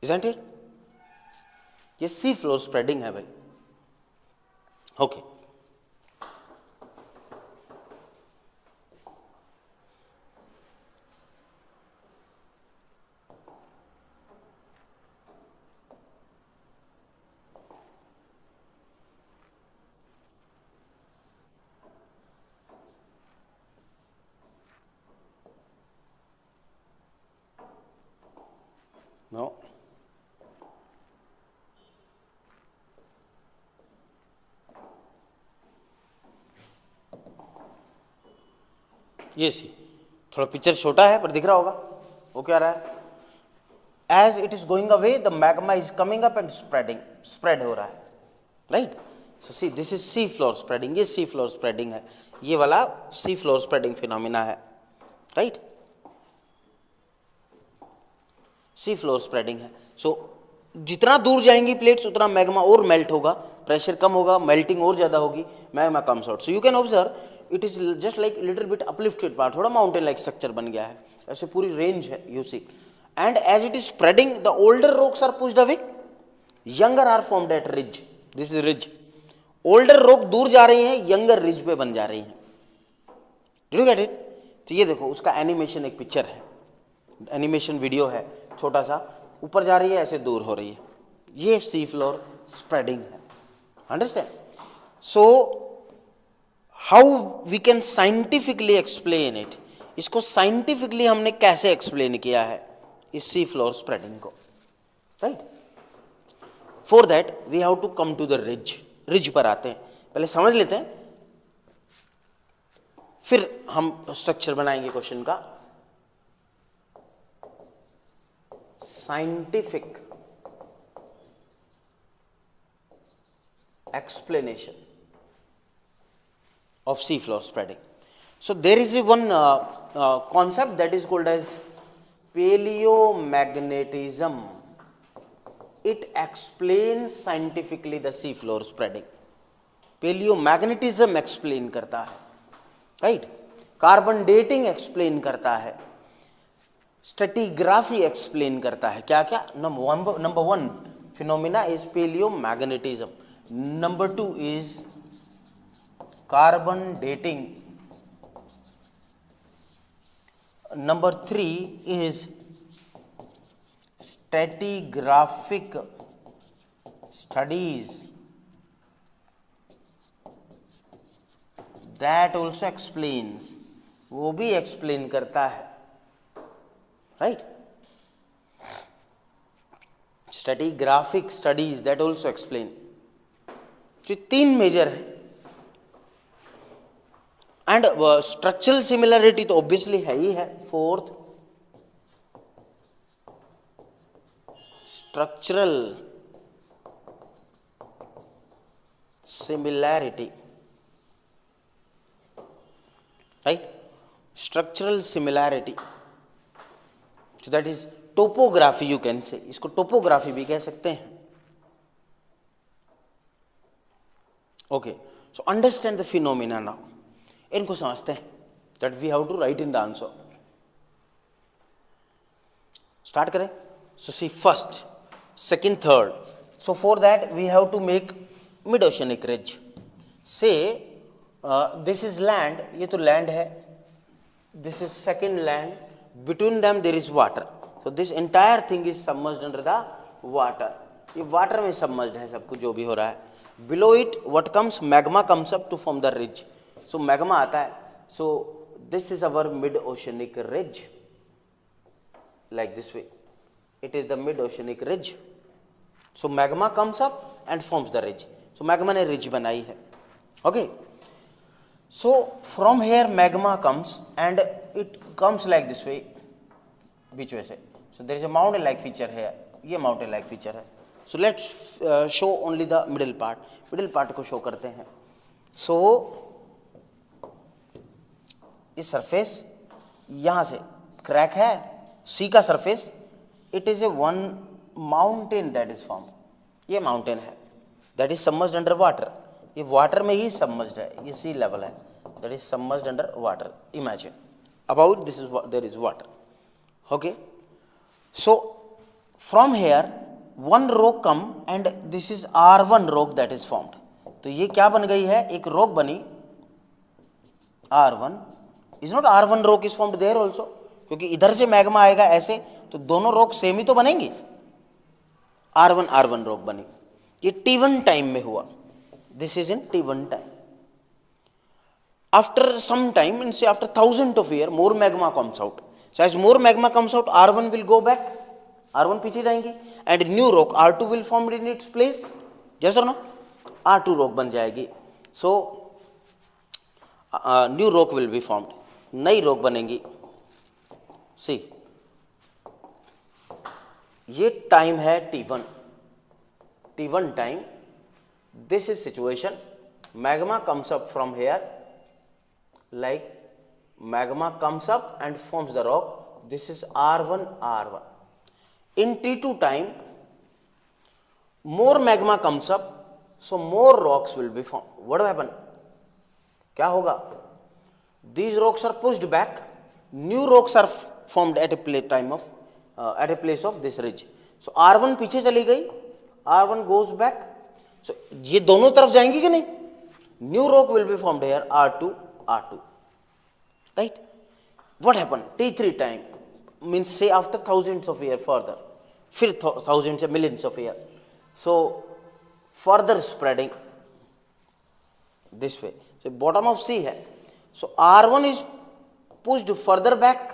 Isn't it? ये सी फ्लोर स्प्रेडिंग है भाई. ओके, नो, ये सी थोड़ा पिक्चर छोटा है पर दिख रहा होगा. वो क्या रहा है? As it is going away the magma is coming up and spreading, spread हो रहा है. Right. So sea this is sea floor spreading. ये सी फ्लोर स्प्रेडिंग है, ये वाला सी फ्लोर स्प्रेडिंग फिनोमिना है. राइट, सी फ्लोर स्प्रेडिंग है. So जितना दूर जाएंगी प्लेट्स उतना मैग्मा और मेल्ट होगा, प्रेशर कम होगा, मेल्टिंग और ज्यादा होगी, magma comes out. So you can observe it is just like little bit uplifted part, थोड़ा माउंटेन लाइक स्ट्रक्चर बन गया है. ऐसे पूरी रेंज है you see. And as it is spreading the older rocks are pushed away, younger are formed at ridge. This is ridge. Older rock दूर जा रही हैं, यंगर रिज पे बन जा रही हैं. Did you get it? तो ये देखो उसका एनिमेशन, एक पिक्चर है, एनिमेशन वीडियो है छोटा सा. ऊपर जा रही है, ऐसे दूर हो रही है, ये सी फ्लोर स्प्रेडिंग है। Understand? So how we can scientifically explain it, इसको साइंटिफिकली हमने कैसे एक्सप्लेन किया है इस सी फ्लोर स्प्रेडिंग को, right? For that we have to come to the ridge. Ridge पर आते हैं, पहले समझ लेते हैं, फिर हम स्ट्रक्चर बनाएंगे क्वेश्चन का। Scientific explanation of sea floor spreading. So there is one concept that is called as paleomagnetism. It explains scientifically the sea floor spreading. Paleomagnetism explain करता है, right? Carbon dating explain करता है, stratigraphy explain करता है। क्या क्या? Number one phenomena is paleomagnetism. Number two is carbon dating. Number three is stratigraphic studies. That also explains, वो भी explain करता है, right? Stratigraphic studies that also explain. जो तीन मेजर है। एंड स्ट्रक्चरल सिमिलरिटी तो ऑब्वियसली है ही है। Fourth, structural similarity, right? Structural similarity, so that is topography, you can say, इसको टोपोग्राफी भी कह सकते हैं। Okay, so understand the phenomena now. इनको समझते हैं, that we have to write in the answer. Start करें। So see first, second, third. So for that we have to make mid oceanic ridge. Say this is land, ये तो land है, this is second land, between them there is water. So this entire thing is submerged under the water. ये water में submerged है सब कुछ जो भी हो रहा है। Below it, what comes? Magma comes up to form the ridge. So magma आता है. So this is our mid-oceanic ridge. Like this way, it is the mid-oceanic ridge. So magma comes up and forms the ridge. So magma ने ridge बनाई है. Okay. So from here magma comes and it comes like this way, बीच में से. So there is a mountain-like feature here. ये mountain-like feature है. So let's show only the middle part. Middle part को show करते हैं. So इस surface यहाँ से crack है, sea का surface, it is a one mountain that is formed. ये mountain है, that is submerged under water. ये water में ही submerged है, ये sea level है, that is submerged under water. Imagine about this is there is water. Okay. So from here one rock come and this is R1 rock that is formed. तो ये क्या बन गई है? एक rock बनी R1. Is not R1 rock is formed there also? क्योंकि इधर से मैग्मा आएगा ऐसे, तो दोनों rock सेम ही तो बनेंगे। R1 rock बनी। ये T1 टाइम में हुआ। This is in T1 time. After some time, and say after thousands of years, more magma comes out. So as more magma comes out, R1 will go back. R1 पीछे जाएंगे and new rock R2 will form in its place. Yes or no? R2 rock बन जाएगी. So new rock will be formed. नई rock बनेंगी. See, ये time है T1. T1 time. This is situation. Magma comes up from here. Like magma comes up and forms the rock. This is R1. In T2 time, more magma comes up, so more rocks will be formed. What will happen? क्या होगा? These rocks are pushed back. New rocks are formed at a place of this ridge. So R1 पीछे चली गई, R1 goes back. So ये दोनों तरफ जाएंगी कि नहीं? New rock will be formed here, R2. Right? What happened? T3 time, means say after thousands of years further. फिर थाउजेंड से millions of year. So further spreading this way. So bottom of sea है. So R1 is pushed further back.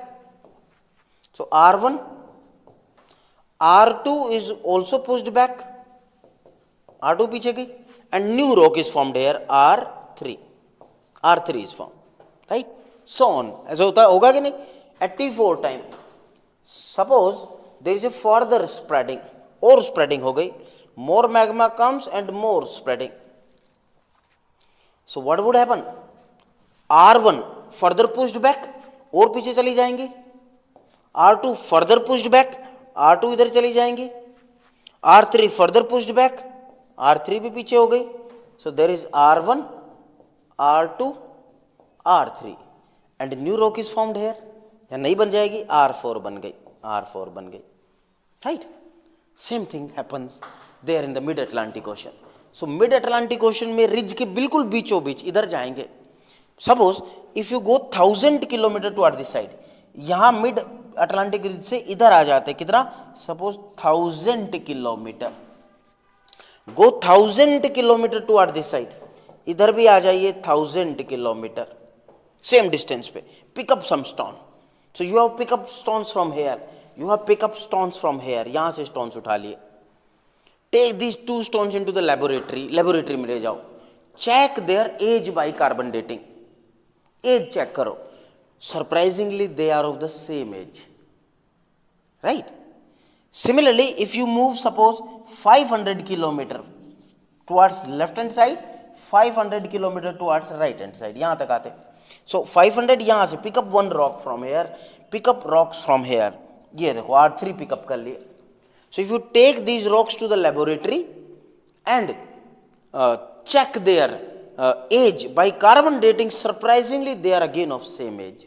So R1, R2 is also pushed back. R2 पीछे गई and new rock is formed here R3. R3 is formed, right? So on. ऐसा होता होगा कि नहीं? At T4 time, suppose there is a further spreading, और spreading हो गई. More magma comes and more spreading. So what would happen? R1 further pushed back, और पीछे चली जाएंगी. R2 further pushed back, R2 इधर चली जाएंगी. R3 further pushed back, R3 भी पीछे हो गई. So there is R1, R2, R3 and new rock is formed here. या नहीं बन जाएगी, R4 बन गई, R4 बन गई, right? Same thing happens there in the mid Atlantic Ocean. So mid Atlantic Ocean में रिज के बिल्कुल बीचों बीच इधर जाएंगे. Suppose if you go 1000 kilometre toward this side, यहाँ मिड अटलांटिक रिज से इधर आ जाते कितना, suppose 1000 kilometre. Go 1000 kilometre toward this side, इधर भी आ जाइए 1000 किलोमीटर, सेम डिस्टेंस पे. Pick up some stone. So you have pick up stones from here, you have pick up stones from here. यहां से स्टोन्स उठा लिए. Take this 2 stones into the laboratory. Laboratory में ले जाओ. Check there as by carbon dating. Age check करो. Surprisingly, they are of the same age, right? Similarly, if you move suppose 500 kilometer towards left hand side, 500 kilometer towards right hand side, यहाँ तक आते. So 500 यहाँ से pick up one rock from here, pick up rocks from here. ये देखो R3 pick up कर लिए. So if you take these rocks to the laboratory and check their age by carbon dating, surprisingly they are again of same age.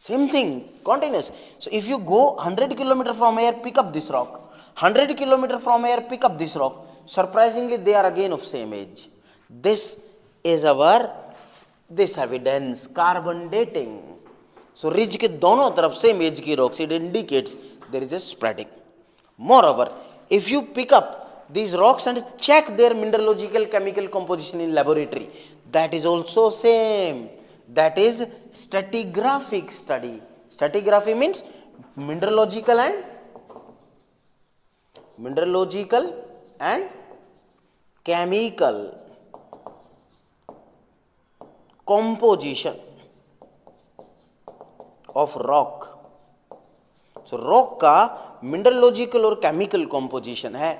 Same thing, continuous. So if you go 100 kilometer from here, pick up this rock. 100 kilometer from here, pick up this rock. Surprisingly, they are again of same age. This is our this evidence, carbon dating. So ridge के दोनों तरफ same age की rocks, it indicates there is a spreading. Moreover, if you pick up these rocks and check their mineralogical chemical composition in laboratory, that is also same. That is stratigraphic study. Stratigraphy means mineralogical and chemical composition of rock. So rock का mineralogical और chemical composition है,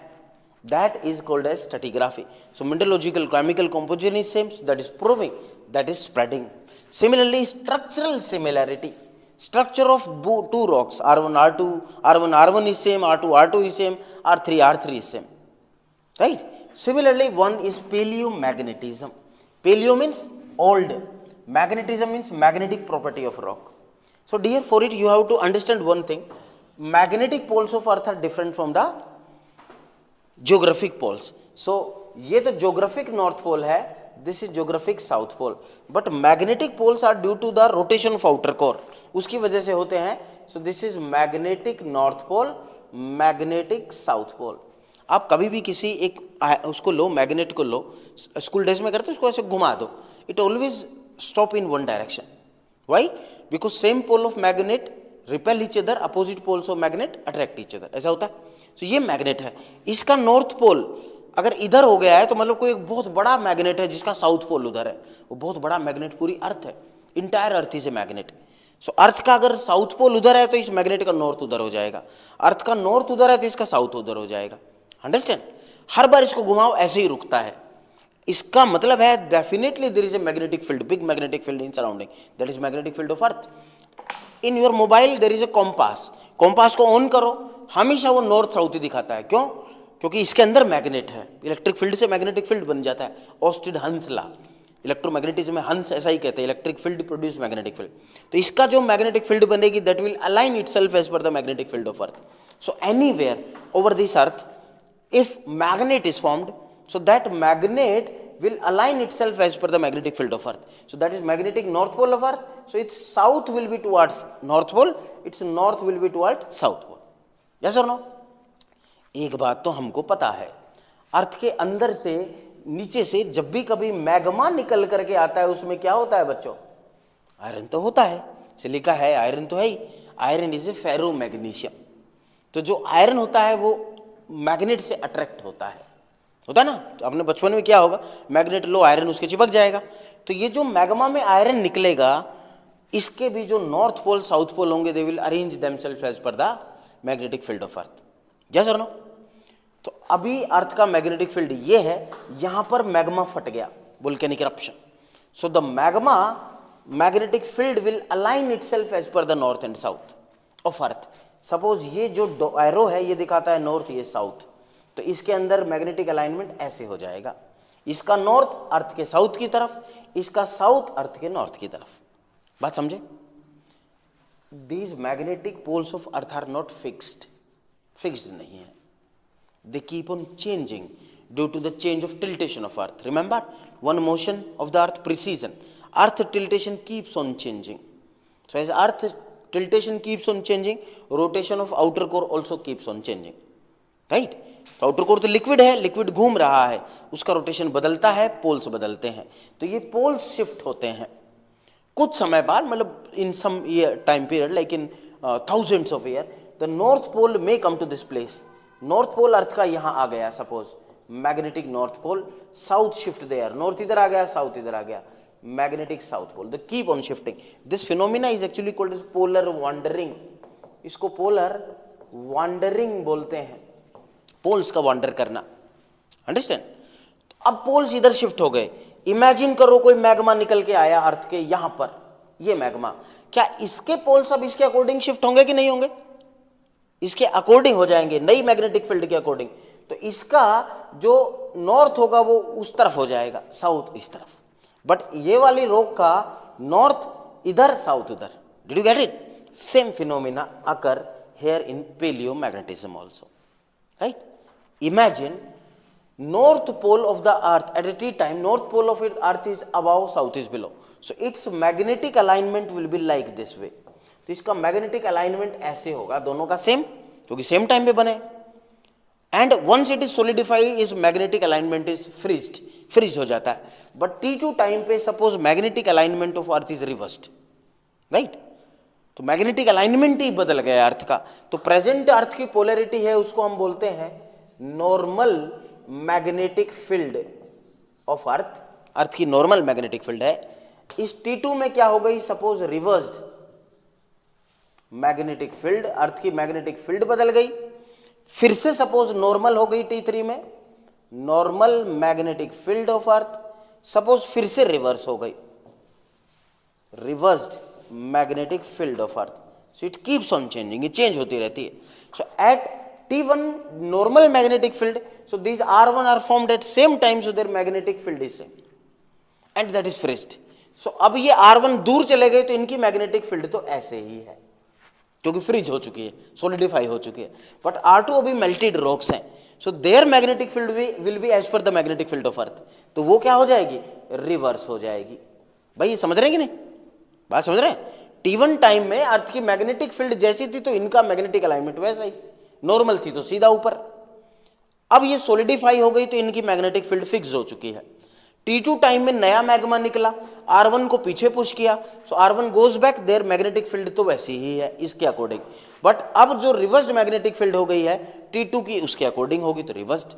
that is called as stratigraphy. So mineralogical chemical composition is same, that is proving that is spreading. Similarly, structural similarity. Structure of two rocks, R1, R1 is same, R2 is same, R3 is same. Right? Similarly, one is paleomagnetism. Paleo means old. Magnetism means magnetic property of rock. So dear, for it you have to understand one thing. Magnetic poles of earth are different from the geographic poles. So ये तो geographic north pole है, this is geographic south pole. But magnetic poles are due to the rotation of outer core. उसकी वजह से होते हैं. So this is magnetic north pole, magnetic south pole. आप कभी भी किसी एक उसको लो, मैग्नेट को लो, स्कूल डेज में करते उसको ऐसे घुमा दो, it always stop in one direction. Why? Because same pole of magnet repel each other, opposite poles of magnet attract each other. ऐसा होता है. सो ये मैग्नेट है. इसका नॉर्थ पोल अगर इधर हो गया है तो मतलब कोई एक बहुत बड़ा मैग्नेट है जिसका साउथ पोल उधर है. वो बहुत बड़ा मैग्नेट पूरी अर्थ है, entire earth is a magnet. So earth का अगर साउथ पोल उधर है तो इस मैग्नेट का नॉर्थ उधर हो जाएगा. अर्थ का नॉर्थ उधर है तो इसका साउथ उधर हो जाएगा. अंडरस्टैंड? हर बार इसको घुमाओ ऐसे ही रुकता है. इसका मतलब है definitely there is a magnetic field, big magnetic field in surrounding, that is magnetic field of earth. In your mobile there is a compass. Compass को ऑन करो, हमेशा वो नॉर्थ साउथ ही दिखाता है. क्यों? क्योंकि इसके अंदर मैग्नेट है. इलेक्ट्रिक फील्ड से मैग्नेटिक फील्ड बन जाता है. ऑस्टिड हंस ला, इलेक्ट्रोमैग्नेटिज्म में हंस ऐसा ही कहते हैं, electric field produce magnetic field. तो इसका जो मैग्नेटिक फील्ड बनेगी that will align itself as per the magnetic field of earth. So anywhere over this earth if magnet is formed, so that magnet will align itself as per the magnetic field of earth. So that is magnetic north pole of earth. So its south will be towards north pole, its north will be towards south pole. Yes or no? एक बात तो हमको पता है, अर्थ के अंदर से नीचे से जब भी कभी मैग्मा निकल करके आता है उसमें क्या होता है बच्चों? आयरन तो होता है, सिलिका है, आयरन तो है ही। Iron is a ferro magnesium. तो जो आयरन होता है वो मैग्नेट से अट्रैक्ट होता है ना। तो आपने बचपन में क्या होगा, मैग्नेट लो, आयरन उसके चिपक जाएगा। तो ये जो मैग्मा में आयरन निकलेगा, इसके भी जो नॉर्थ पोल साउथ पोल होंगे, they will arrange themselves as per the magnetic field of earth. Yes और नो? तो अभी अर्थ का मैग्नेटिक फील्ड ये है, यहां पर मैग्मा फट गया, volcanic eruption. So the magma magnetic field will align itself as per the north and south of earth. Suppose ये जो एरो है ये दिखाता है नॉर्थ, ये साउथ, तो इसके अंदर मैग्नेटिक अलाइनमेंट ऐसे हो जाएगा, इसका नॉर्थ अर्थ के साउथ की तरफ, इसका साउथ अर्थ के नॉर्थ की तरफ। बात समझे? These magnetic poles of earth are not fixed नहीं है, they keep on changing due to the change of tiltation of earth. Remember one motion of the earth, precession. Earth tiltation keeps on changing. So as earth tiltation keeps on changing, rotation of outer core also keeps on changing, right? तो outer core तो liquid है, liquid घूम रहा है, उसका rotation बदलता है, poles बदलते हैं, तो ये पोल्स शिफ्ट होते हैं कुछ समय बाद, मतलब in some year time period, like in thousands of year, the north pole may come to this place. North pole earth का यहां आ गया, suppose magnetic north pole, south shift there, north इधर आ गया, साउथ इधर आ गया, magnetic south pole, the keep on shifting. This phenomena is actually called as polar wandering. इसको पोलर वॉन्डरिंग बोलते हैं, पोल्स का वॉन्डर करना, अंडरस्टैंड? अब पोल्स इधर शिफ्ट हो गए। इमेजिन करो कोई मैग्मा निकल के आया अर्थ के यहां पर, ये मैग्मा, क्या इसके पोल्स अब इसके अकॉर्डिंग शिफ्ट होंगे कि नहीं होंगे? इसके अकॉर्डिंग हो जाएंगे, नई मैग्नेटिक फील्ड के अकॉर्डिंग। तो इसका जो नॉर्थ होगा वो उस तरफ हो जाएगा, साउथ इस तरफ, बट ये वाली रॉक का नॉर्थ इधर, साउथ उधर। Did you get it? Same phenomena occur here in palaeomagnetism also, right? Imagine north pole of the earth at a t time, north pole of earth is above, south is below, so its magnetic alignment will be like this way. तो इसका magnetic alignment ऐसे होगा, दोनों का same, क्योंकि same time पे बने। And once it is सोलिडिफाइड, इस मैग्नेटिक अलाइनमेंट इज फ्रीज हो जाता है। बट T2 टाइम पे suppose magnetic alignment of earth is reversed, right? तो मैग्नेटिक अलाइनमेंट ही बदल गया अर्थ का। तो प्रेजेंट अर्थ की पोलैरिटी है, उसको हम बोलते हैं normal magnetic field of earth. Earth की नॉर्मल मैग्नेटिक फील्ड है। इस T2 में क्या हो गई, सपोज रिवर्स्ड मैग्नेटिक फील्ड, अर्थ की मैग्नेटिक फील्ड बदल गई, फिर से सपोज नॉर्मल हो गई T3 में, normal magnetic field of earth, suppose फिर से रिवर्स हो गई, reversed magnetic field of earth. So it keeps on changing, ये चेंज होती रहती है। सो eight T1 normal magnetic field, so these R1 are formed at same time, so their magnetic field is same and that is freezed. So अब ये R1 दूर चले गए तो इनकी मैग्नेटिक फील्ड तो ऐसे ही है, क्योंकि फ्रीज हो चुकी है, सोलिडिफाई हो चुकी है। बट R2 अभी मेल्टेड रॉक्स हैं, so their magnetic field will be as per the magnetic field of earth. तो वो क्या हो जाएगी, रिवर्स हो जाएगी। भाई ये समझ रहे हैं कि नहीं, बात समझ रहे हैं? T1 टाइम में अर्थ की मैग्नेटिक फील्ड जैसी थी तो इनका मैग्नेटिक अलाइनमेंट वैसा ही, नॉर्मल थी तो सीधा ऊपर। अब ये सॉलिडिफाई हो गई तो इनकी मैग्नेटिक फील्ड फिक्स हो चुकी है। T2 टाइम में नया मैग्मा निकला, R1 को पीछे पुश किया, so R1 goes back, their magnetic field तो वैसी ही है इसके अकॉर्डिंग। बट अब जो रिवर्स्ड मैग्नेटिक फील्ड हो गई है T2 की, उसके अकॉर्डिंग होगी तो रिवर्स्ड,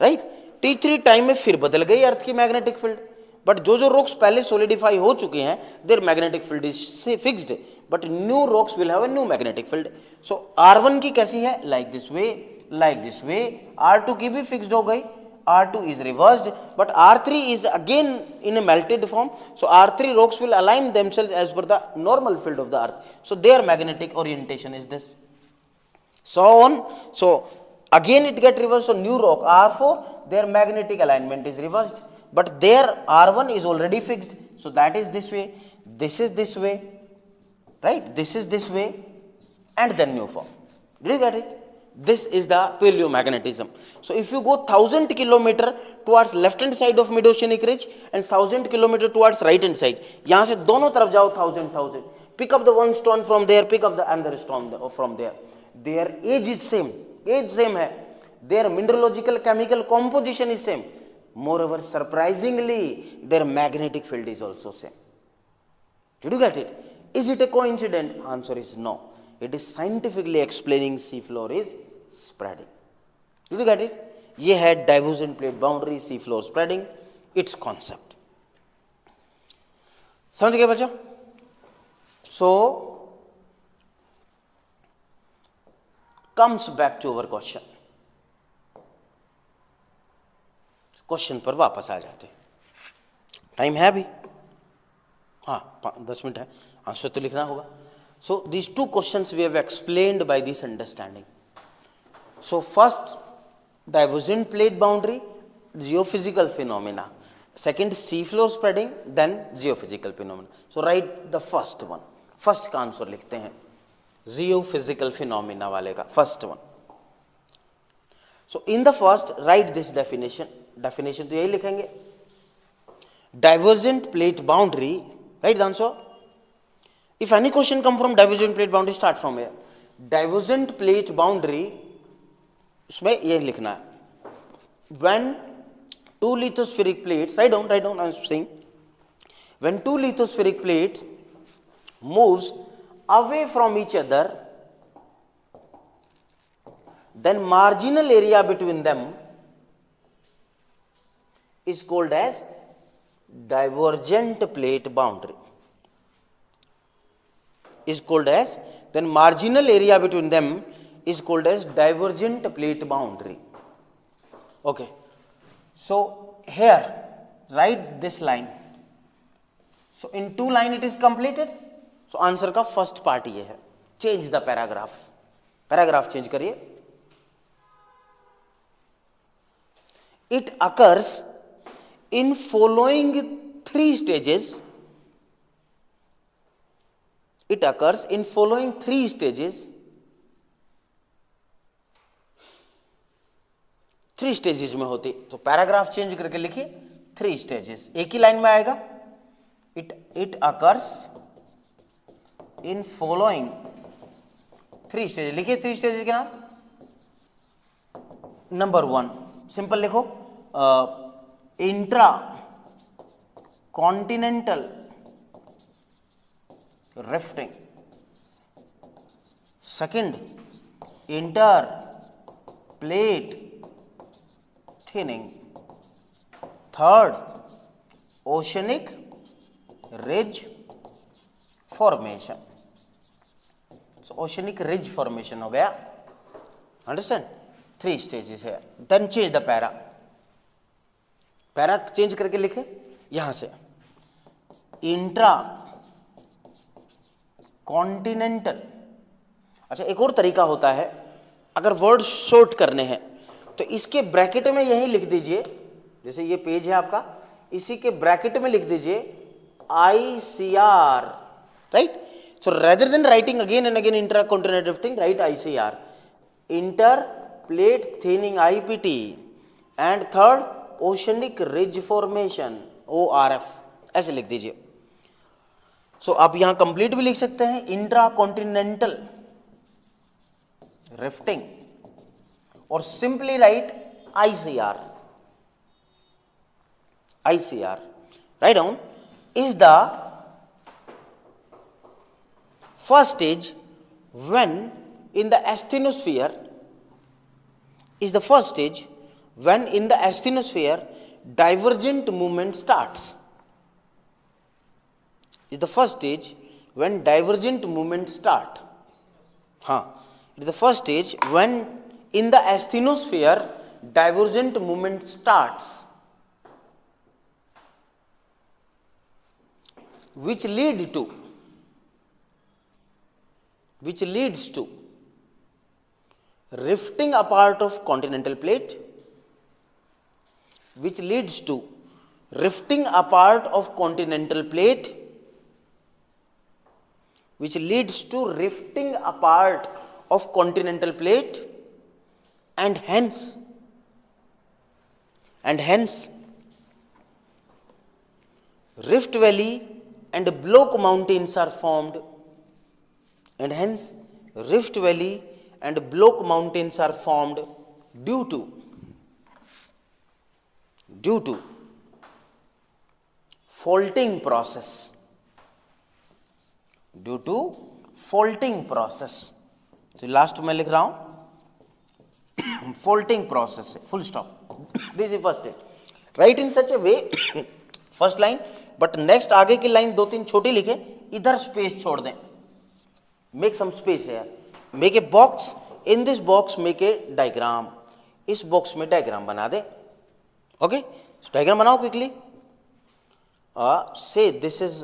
राइट? T3 टाइम में फिर बदल गई अर्थ की मैग्नेटिक फील्ड, बट जो रॉक्स पहले सॉलिडिफाई हो चुके हैं, their magnetic field is fixed, but new rocks will have a new magnetic field. So R1 की कैसी है, like this way, like this way. R2 की भी फिक्स्ड हो गई, R2 is reversed, but R3 is again in a melted form, so R3 rocks will align themselves as per the normal field of the earth, so their magnetic orientation is this, so on. So again it get reversed, so new rock R4, their magnetic alignment is reversed, but their R1 is already fixed, so that is this way, this is this way, right? This is this way, and then new form. Did you get it? This is the paleomagnetism. So if you go 1000 kilometer towards left hand side of mid-oceanic ridge and 1000 kilometer towards right hand side, यहाँ से दोनों तरफ जाओ 1000, pick up the one stone from there, pick up the another stone from there. Their age is same, age same है, their mineralogical chemical composition is same. Moreover, surprisingly, their magnetic field is also same. Did you get it? Is it a coincidence? Answer is no. It is scientifically explaining seafloor is spreading. Did you get it? ये है divergent plate boundary, seafloor spreading, its concept. समझ गए बच्चों? So comes back to our question. Question पर वापस आ जाते. Time है अभी? हाँ 10 मिनट है. आंसर तो लिखना होगा. So these two questions we have explained by this understanding. So first, divergent plate boundary, geophysical phenomena. Second, seafloor spreading, then geophysical phenomena. So write the first one. First का answer लिखते हैं geophysical phenomena वाले का first one. So in the first, write this definition. Definition तो यही लिखेंगे. Divergent plate boundary, write the answer. If any question come from divergent plate boundary, start from here. Divergent plate boundary, उसमें ये लिखना है. When two lithospheric plates, write down, I am saying, when two lithospheric plates moves away from each other, then marginal area between them is called as divergent plate boundary. Is called as, then marginal area between them is called as divergent plate boundary. Okay. So here, write this line. So in two line it is completed. So answer का first part ये है. Change the paragraph. Paragraph change करिए. It occurs in following three stages. It occurs in following three stages. Three stages में होती. तो paragraph change करके लिखिए three stages. एक ही लाइन में आएगा. It occurs in following three stages. लिखिए थ्री स्टेजेस के नाम. नंबर 1 सिंपल लिखो, intra continental rifting. Second, inter plate thinning. Third, oceanic ridge formation. So oceanic ridge formation हो गया. Understand? Three stages here. Then change the para. Para change करके लिखे यहां से. Intra continental. अच्छा, एक और तरीका होता है, अगर वर्ड शॉर्ट करने हैं तो इसके ब्रैकेट में यही लिख दीजिए. जैसे ये पेज है आपका, इसी के ब्रैकेट में लिख दीजिए ICR, right. So rather than writing again and again inter continental rifting, right ICR, inter plate thinning IPT, and third oceanic ridge formation ORF, ऐसे लिख दीजिए. सो आप यहां कंप्लीट भी लिख सकते हैं, इंट्रा कॉन्टिनेंटल रिफ्टिंग, और simply write ICR. ICR, write down, is the first stage when in the asthenosphere, is the first stage when in the asthenosphere divergent movement starts. Is the first stage when divergent movement start. It is the first stage when in the asthenosphere divergent movement starts, which leads to rifting apart of continental plate, which leads to rifting apart of continental plate, which leads to rifting apart of continental plate, and hence Rift Valley and Block Mountains are formed, and hence Rift Valley and Block Mountains are formed, due to faulting process, due to faulting process. तो last में लिख रहा हूं faulting process है, full stop. This is first stage. Write in such a way, first line, but next आगे की line दो तीन छोटी लिखे, इधर स्पेस छोड़ दें. Make some space here. Make a box. In this box make a diagram. इस बॉक्स में डायग्राम बना दे. ओके, डायग्राम बनाओ quickly. Say this is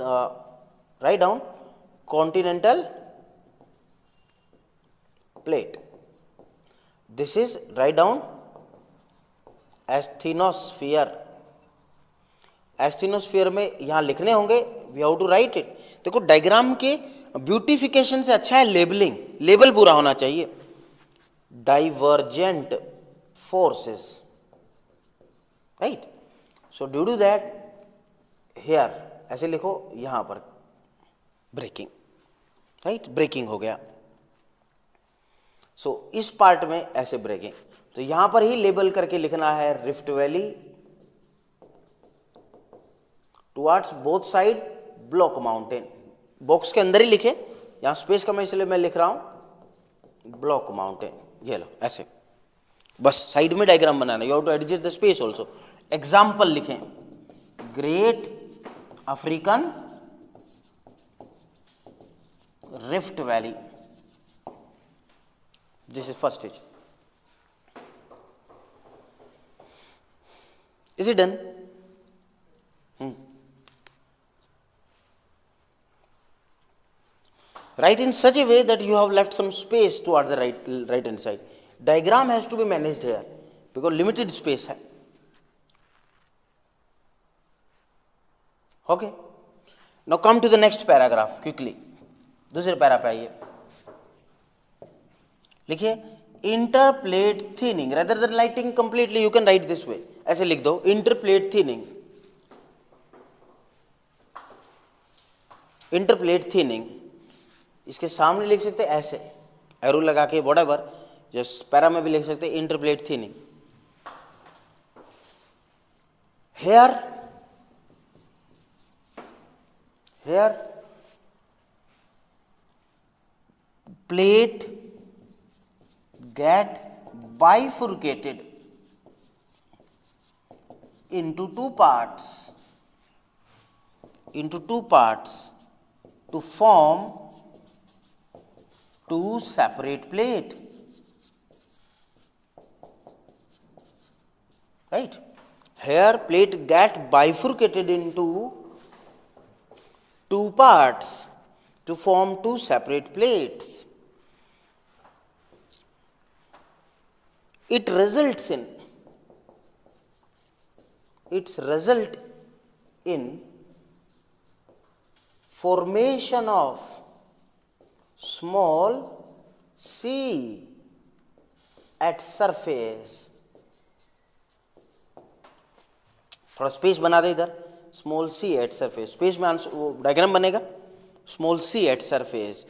write down continental plate. This is write down asthenosphere. Asthenosphere में यहां लिखने होंगे, we have to write it. देखो diagram के ब्यूटिफिकेशन से अच्छा है लेबलिंग, लेबल पूरा होना चाहिए. Divergent forces, right. So due to that here ऐसे लिखो, यहां पर ब्रेकिंग, राइट, ब्रेकिंग हो गया. सो इस पार्ट में ऐसे ब्रेकिंग, तो यहां पर ही लेबल करके लिखना है rift valley towards both side block mountain. Box के अंदर ही लिखे, यहां स्पेस कम है इसलिए मैं लिख रहा हूं ब्लॉक माउंटेन. ये लो ऐसे, बस साइड में डायग्राम बनाना. You have to adjust the space also. Example लिखें, great African rift valley. This is first stage. Is it done? Write in such a way that you have left some space toward the right hand side. Diagram has to be managed here because limited space है. Okay. Now come to the next paragraph quickly. दूसरे para पे आइए. लिखिए interplate thinning. Rather than writing completely, you can write this way. ऐसे लिख दो, interplate thinning. Interplate thinning. इसके सामने लिख सकते ऐसे एरो लगा के, व्हाटएवर. जस्ट पैरा में भी लिख सकते interplate thinning. Here plate get bifurcated into two parts to form two separate plate, right. Here plate get bifurcated into two parts to form two separate plates. Its result in formation of small c at surface. थोड़ा space बना दे इधर, small sea at surface. Space में वो diagram बनेगा, small sea at surface.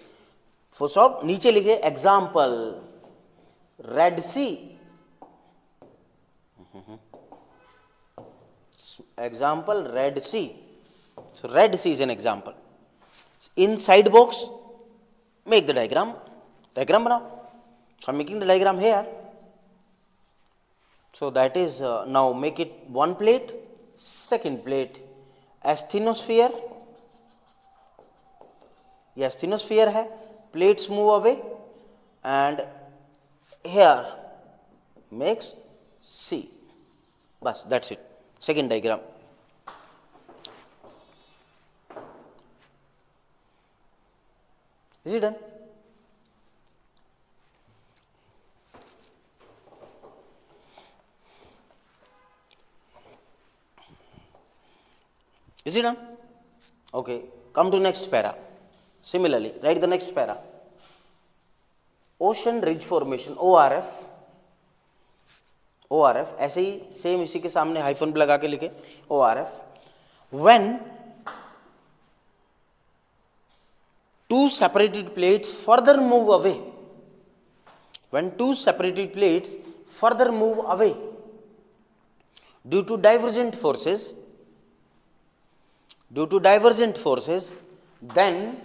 Full stop. नीचे लिखे example Red C. Example Red Sea. So Red Sea is an example. In side box make the diagram banao. So I'm making the diagram here. So that is now make it one plate, second plate, asthenosphere. Yes, asthenosphere hai, plates move away and here makes C. Bas, that's it. Second diagram. Is it done? Is it done? Okay. Come to next para. Similarly, write the next para. Ocean ridge formation, ORF. ORF ऐसे ही same इसी के सामने hyphen लगा के लिखे ORF. When two separated plates further move away, when two separated plates further move away due to divergent forces, then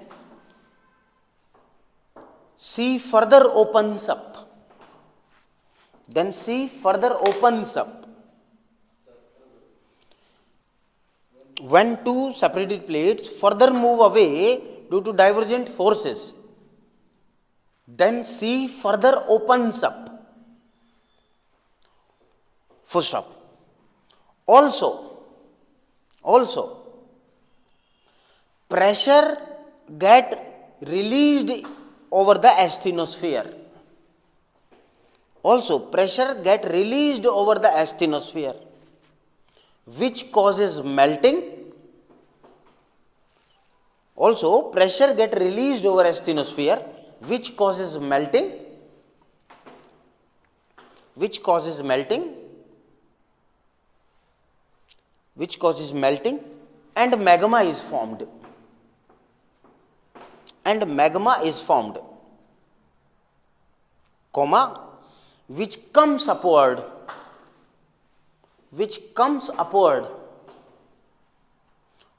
sea further opens up. When two separated plates further move away due to divergent forces, then sea further opens up. Full stop. Also, pressure get released over the asthenosphere. Which causes melting. Which causes melting and magma is formed. Comma, which comes upward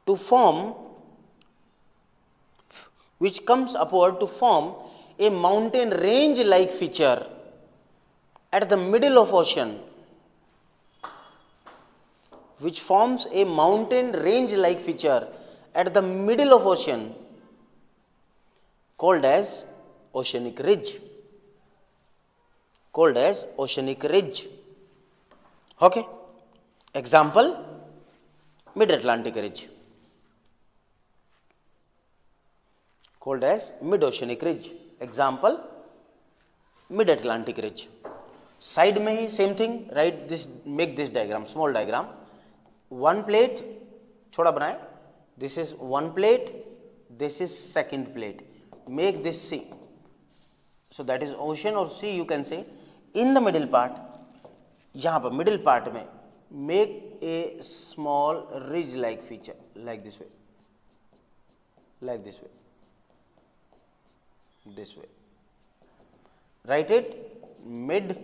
to form a mountain range like feature at the middle of ocean. Which forms a mountain range like feature at the middle of ocean, called as oceanic ridge. Okay. Example, mid-Atlantic ridge, called as mid-oceanic ridge. Example, mid-Atlantic ridge. Side में ही same thing, write this, make this diagram, small diagram. One plate, छोटा बनाए. This is one plate, this is second plate. Make this sea. So that is ocean or sea, you can say. In the middle part, यहाँ पर middle part में make a small ridge like feature, like this way. Write it, mid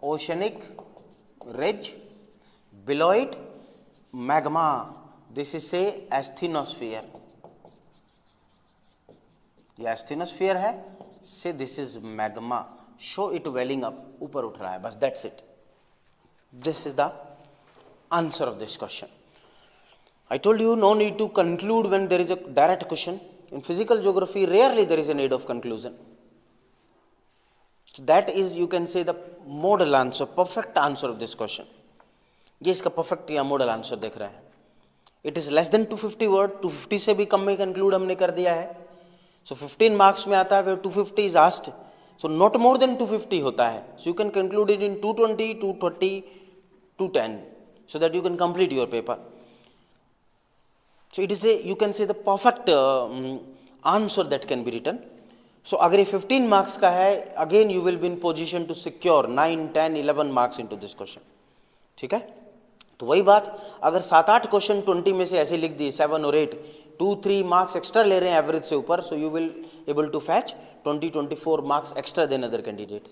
oceanic ridge, below it magma. This is say asthenosphere. ये asthenosphere है, say this is magma. Show it welling up, ऊपर उठ रहा है, बस that's it. This is the answer of this question. I told you no need to conclude when there is a direct question. In physical geography, rarely there is a need of conclusion. So that is, you can say, the model answer, perfect answer of this question. ये इसका perfect या model answer देख रहे हैं. It is less than 250 word, 250 से भी कम में conclude हमने कर दिया है. So 15 marks में आता है, where 250 is asked. So not more than 250 होता है. So you can conclude it in 220, 230, 210, so that you can complete your paper. So it is a, you can say, the perfect answer that can be written. So अगर ये 15 marks का है, again you will be in position to secure 9, 10, 11 marks into this question. ठीक है? तो वही बात, अगर 7-8 क्वेश्चन 20 में से ऐसे लिख दिए, 7 और 8, 2-3 मार्क्स एक्स्ट्रा ले रहे हैं एवरेज से ऊपर, so you will able to fetch 20-24 marks extra than other candidates.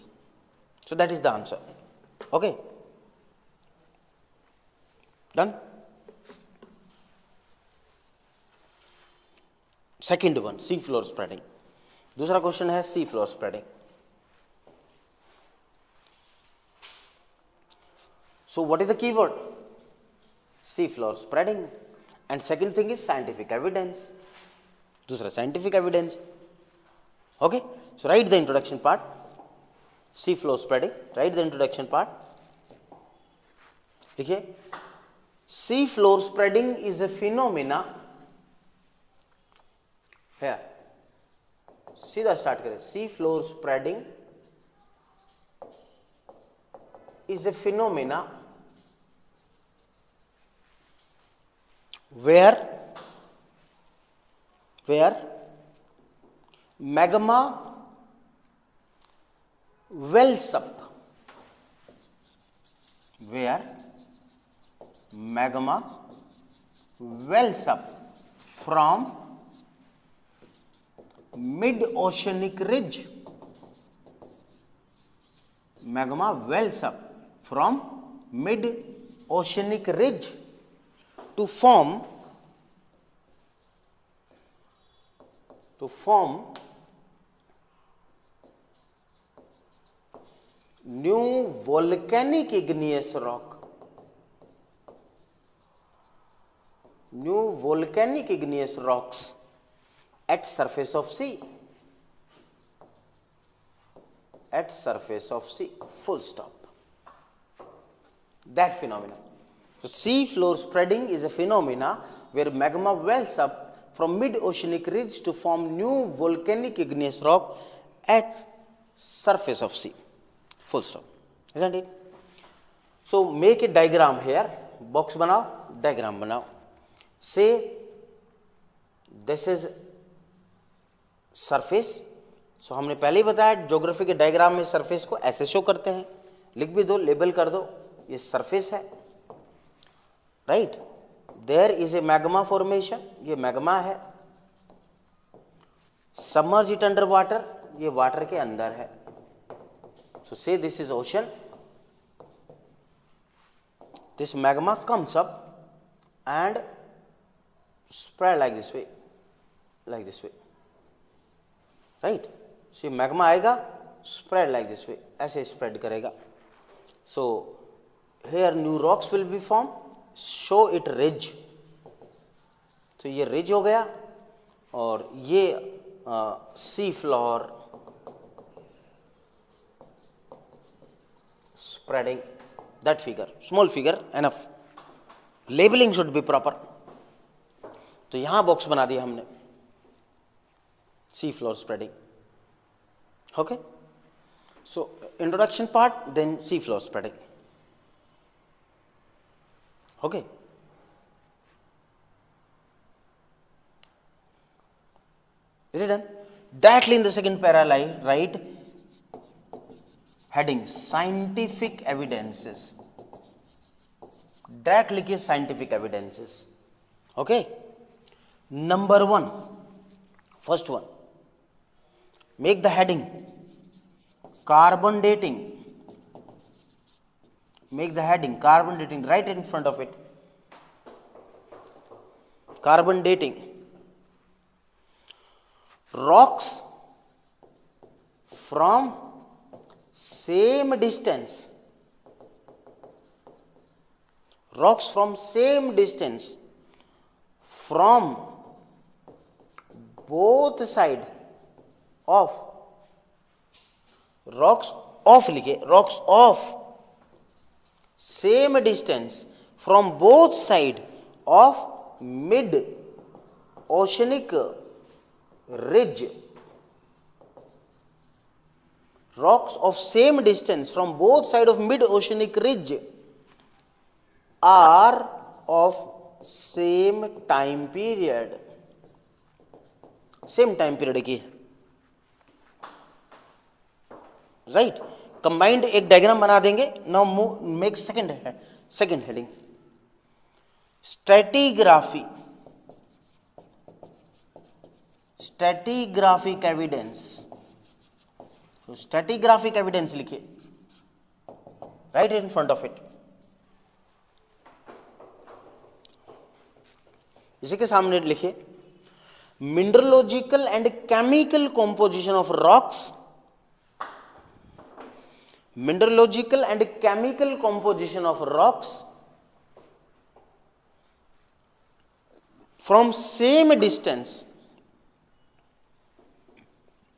So that is the answer. Okay? Done? Second one, sea floor spreading. दूसरा क्वेश्चन है sea floor spreading. So what is the keyword? Sea floor spreading. And second thing is scientific evidence. दूसरा scientific evidence. Okay? So write the introduction part. Sea floor spreading. Write the introduction part. देखिए, sea floor spreading is a phenomena. Here. सीधा start करें. Sea floor spreading is a phenomena where magma wells up. Where magma wells up from mid-oceanic ridge. magma wells up from mid-oceanic ridge to form new volcanic igneous rock. New volcanic igneous rocks at surface of sea. At surface of sea. Full stop. That phenomena. So sea floor spreading is a phenomena where magma wells up from mid-oceanic ridge to form new volcanic igneous rock at surface of sea. Full stop. Isn't it? So make a diagram here. Box banao, diagram banao. Say this is surface. So हमने पहले ही बताया geography के diagram में surface को ऐसे show करते हैं. लिख भी दो, लेबल कर दो, ये सरफेस है. Right. There is a magma formation, ये मैग्मा है. सबमर्ज इट अंडर वाटर, ये वाटर के अंदर है. So say this is ocean. This magma comes up and spread like this way, right? So magma आएगा, spread like this way, ऐसे spread करेगा. So here new rocks will be formed, show it ridge. तो ये ridge हो गया और ये sea floor spreading. That figure, small figure enough. Labeling should be proper. तो यहां बॉक्स बना दिया हमने. Sea floor spreading. Okay. So introduction part, then sea floor spreading. Okay. Is it done? Directly in the second para, write heading scientific evidences. Directly लिखिए scientific evidences. Okay. Number 1, first one, make the heading carbon dating. Make the heading carbon dating right in front of it. Carbon dating. Rocks from same distance. Rocks from same distance from both side of rocks of लिखे, rocks of same distance from both side of mid oceanic ridge. Rocks of same distance from both side of mid oceanic ridge are of same time period. Same time period की है. Right. Combined एक diagram बना देंगे. Now make second heading stratigraphy. Stratigraphic evidence. Stratigraphic evidence लिखिए right in front of it. इसी के सामने लिखिए mineralogical and chemical composition of rocks. Mineralogical and chemical composition of rocks from same distance.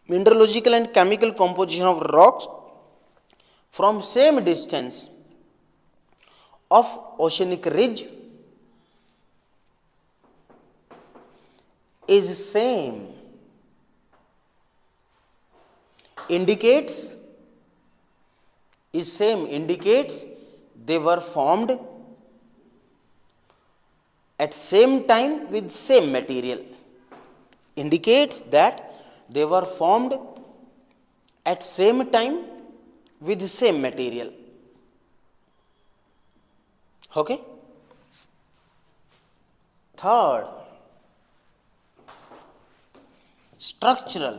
Mineralogical and chemical composition of rocks from same distance of oceanic ridge is same. Indicates they were formed at same time with same material. Indicates that they were formed at same time with same material. Okay. Third, structural.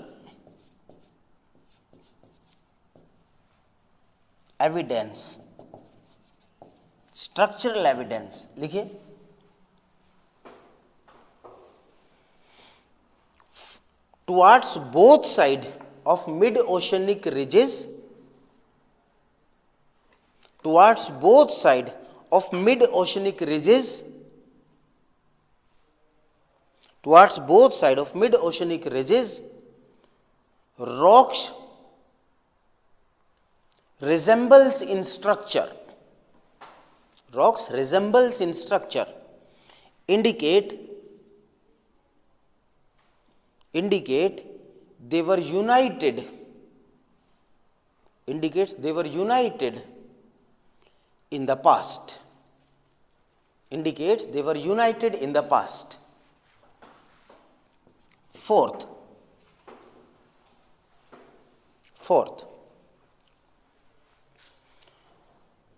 Evidence, structural evidence लिखिए। Towards both side of mid oceanic ridges, towards both side of mid oceanic ridges, towards both side of mid oceanic ridges, rocks resembles in structure, rocks resembles in structure, indicate they were united, indicates they were united in the past, indicates they were united in the past. Fourth,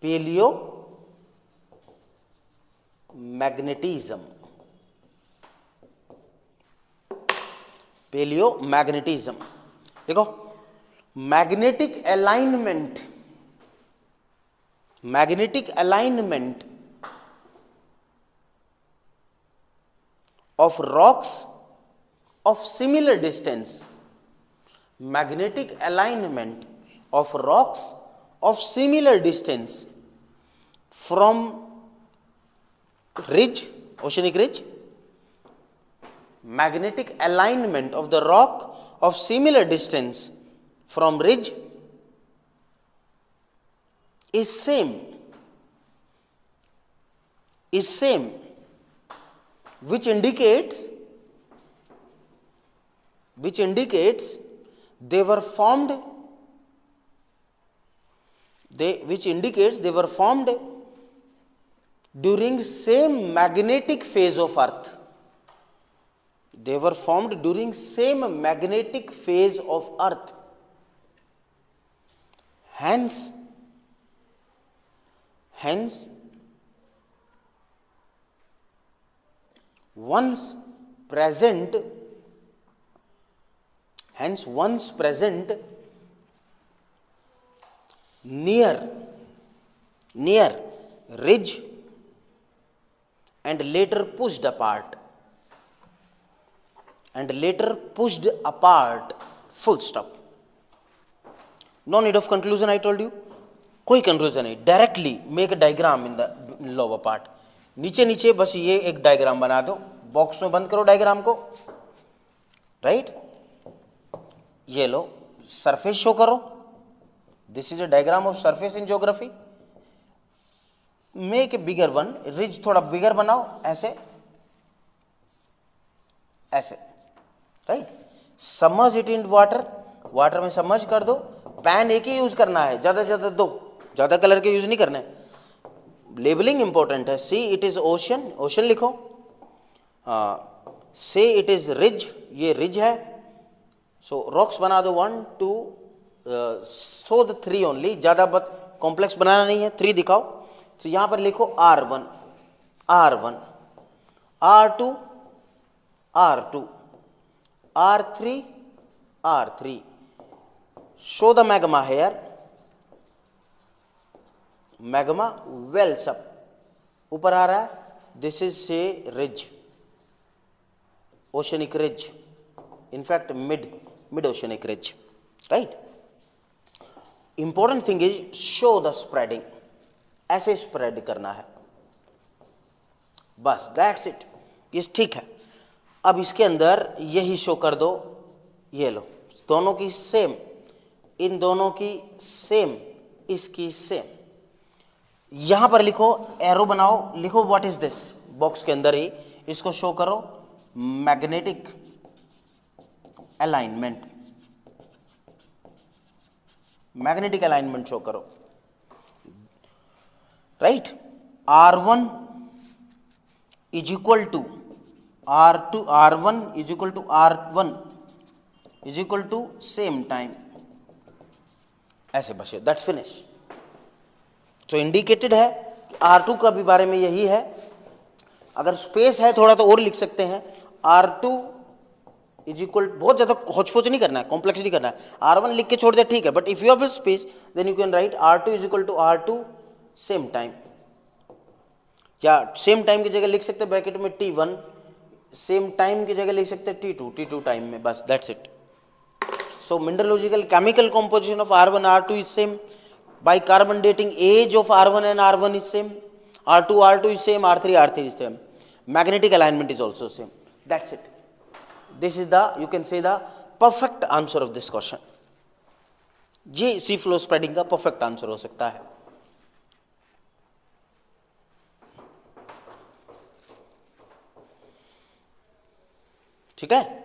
paleomagnetism. Paleomagnetism देखो, magnetic alignment of rocks of similar distance, magnetic alignment of rocks of similar distance from ridge, oceanic ridge, magnetic alignment of the rock of similar distance from ridge is same, which indicates they were formed, which indicates they were formed during same magnetic phase of earth. They were formed during same magnetic phase of earth. Hence once present near ridge and later pushed apart, full stop. No need of conclusion, I told you. कोई conclusion नहीं, directly make a diagram in the lower part. नीचे बस ये एक diagram बना दो, box में बंद करो डायग्राम को, राइट. ये लो, सरफेस शो करो. This is a diagram of surface in geography. Make a bigger one, ridge थोड़ा बिगर बनाओ, ऐसे right. Submerge it in water में सबमर्ज कर दो. पैन एक ही यूज करना है, ज्यादा से ज्यादा दो, ज्यादा कलर के यूज नहीं करने. लेबलिंग इंपॉर्टेंट है. सी इट इज ओशन लिखो. से इट इज रिज, ये रिज है. सो रॉक्स बना दो 1 2, सो द 3 ओनली, ज्यादा कॉम्प्लेक्स बनाना नहीं है. 3 दिखाओ. तो यहां पर लिखो R1 R2 R3 show the magma here. magma wells up, ऊपर आ रहा है. this is say ridge, oceanic ridge, in fact mid oceanic ridge, right. important thing is show the spreading, ऐसे स्प्रेड करना है बस, दैट्स इट. ये ठीक है. अब इसके अंदर यही शो कर दो. ये लो, दोनों की सेम, इन दोनों की सेम, इसकी सेम. यहां पर लिखो, एरो बनाओ, लिखो व्हाट इज दिस. बॉक्स के अंदर ही इसको शो करो. Magnetic alignment, magnetic alignment show करो, right. R1 is equal to R2, R1 is equal to R1 is equal to same time, ऐसे बचे. That's finish. तो इंडिकेटेड है कि R2 का भी बारे में यही है. अगर स्पेस है थोड़ा तो और लिख सकते हैं. R2 इज इक्वल, बहुत ज्यादा होचपोच नहीं करना है, कॉम्प्लेक्स नहीं करना है, R1 लिख के छोड़ दे ठीक है, but if you have space then you can write R2 is equal to R2 same time, या सेम टाइम की जगह लिख सकते हैं ब्रैकेट में T1, सेम टाइम की जगह लिख सकते हैं T2 टाइम में, बस that's it. So mineralogical chemical composition of R1 R2 is same. By carbon dating, age of R1 and R1 is same. R2 is same. R3 is same. Magnetic alignment is also same. That's it. This is the, you can say, the perfect answer of this question. ये C flow spreading का perfect answer हो सकता है. ठीक है.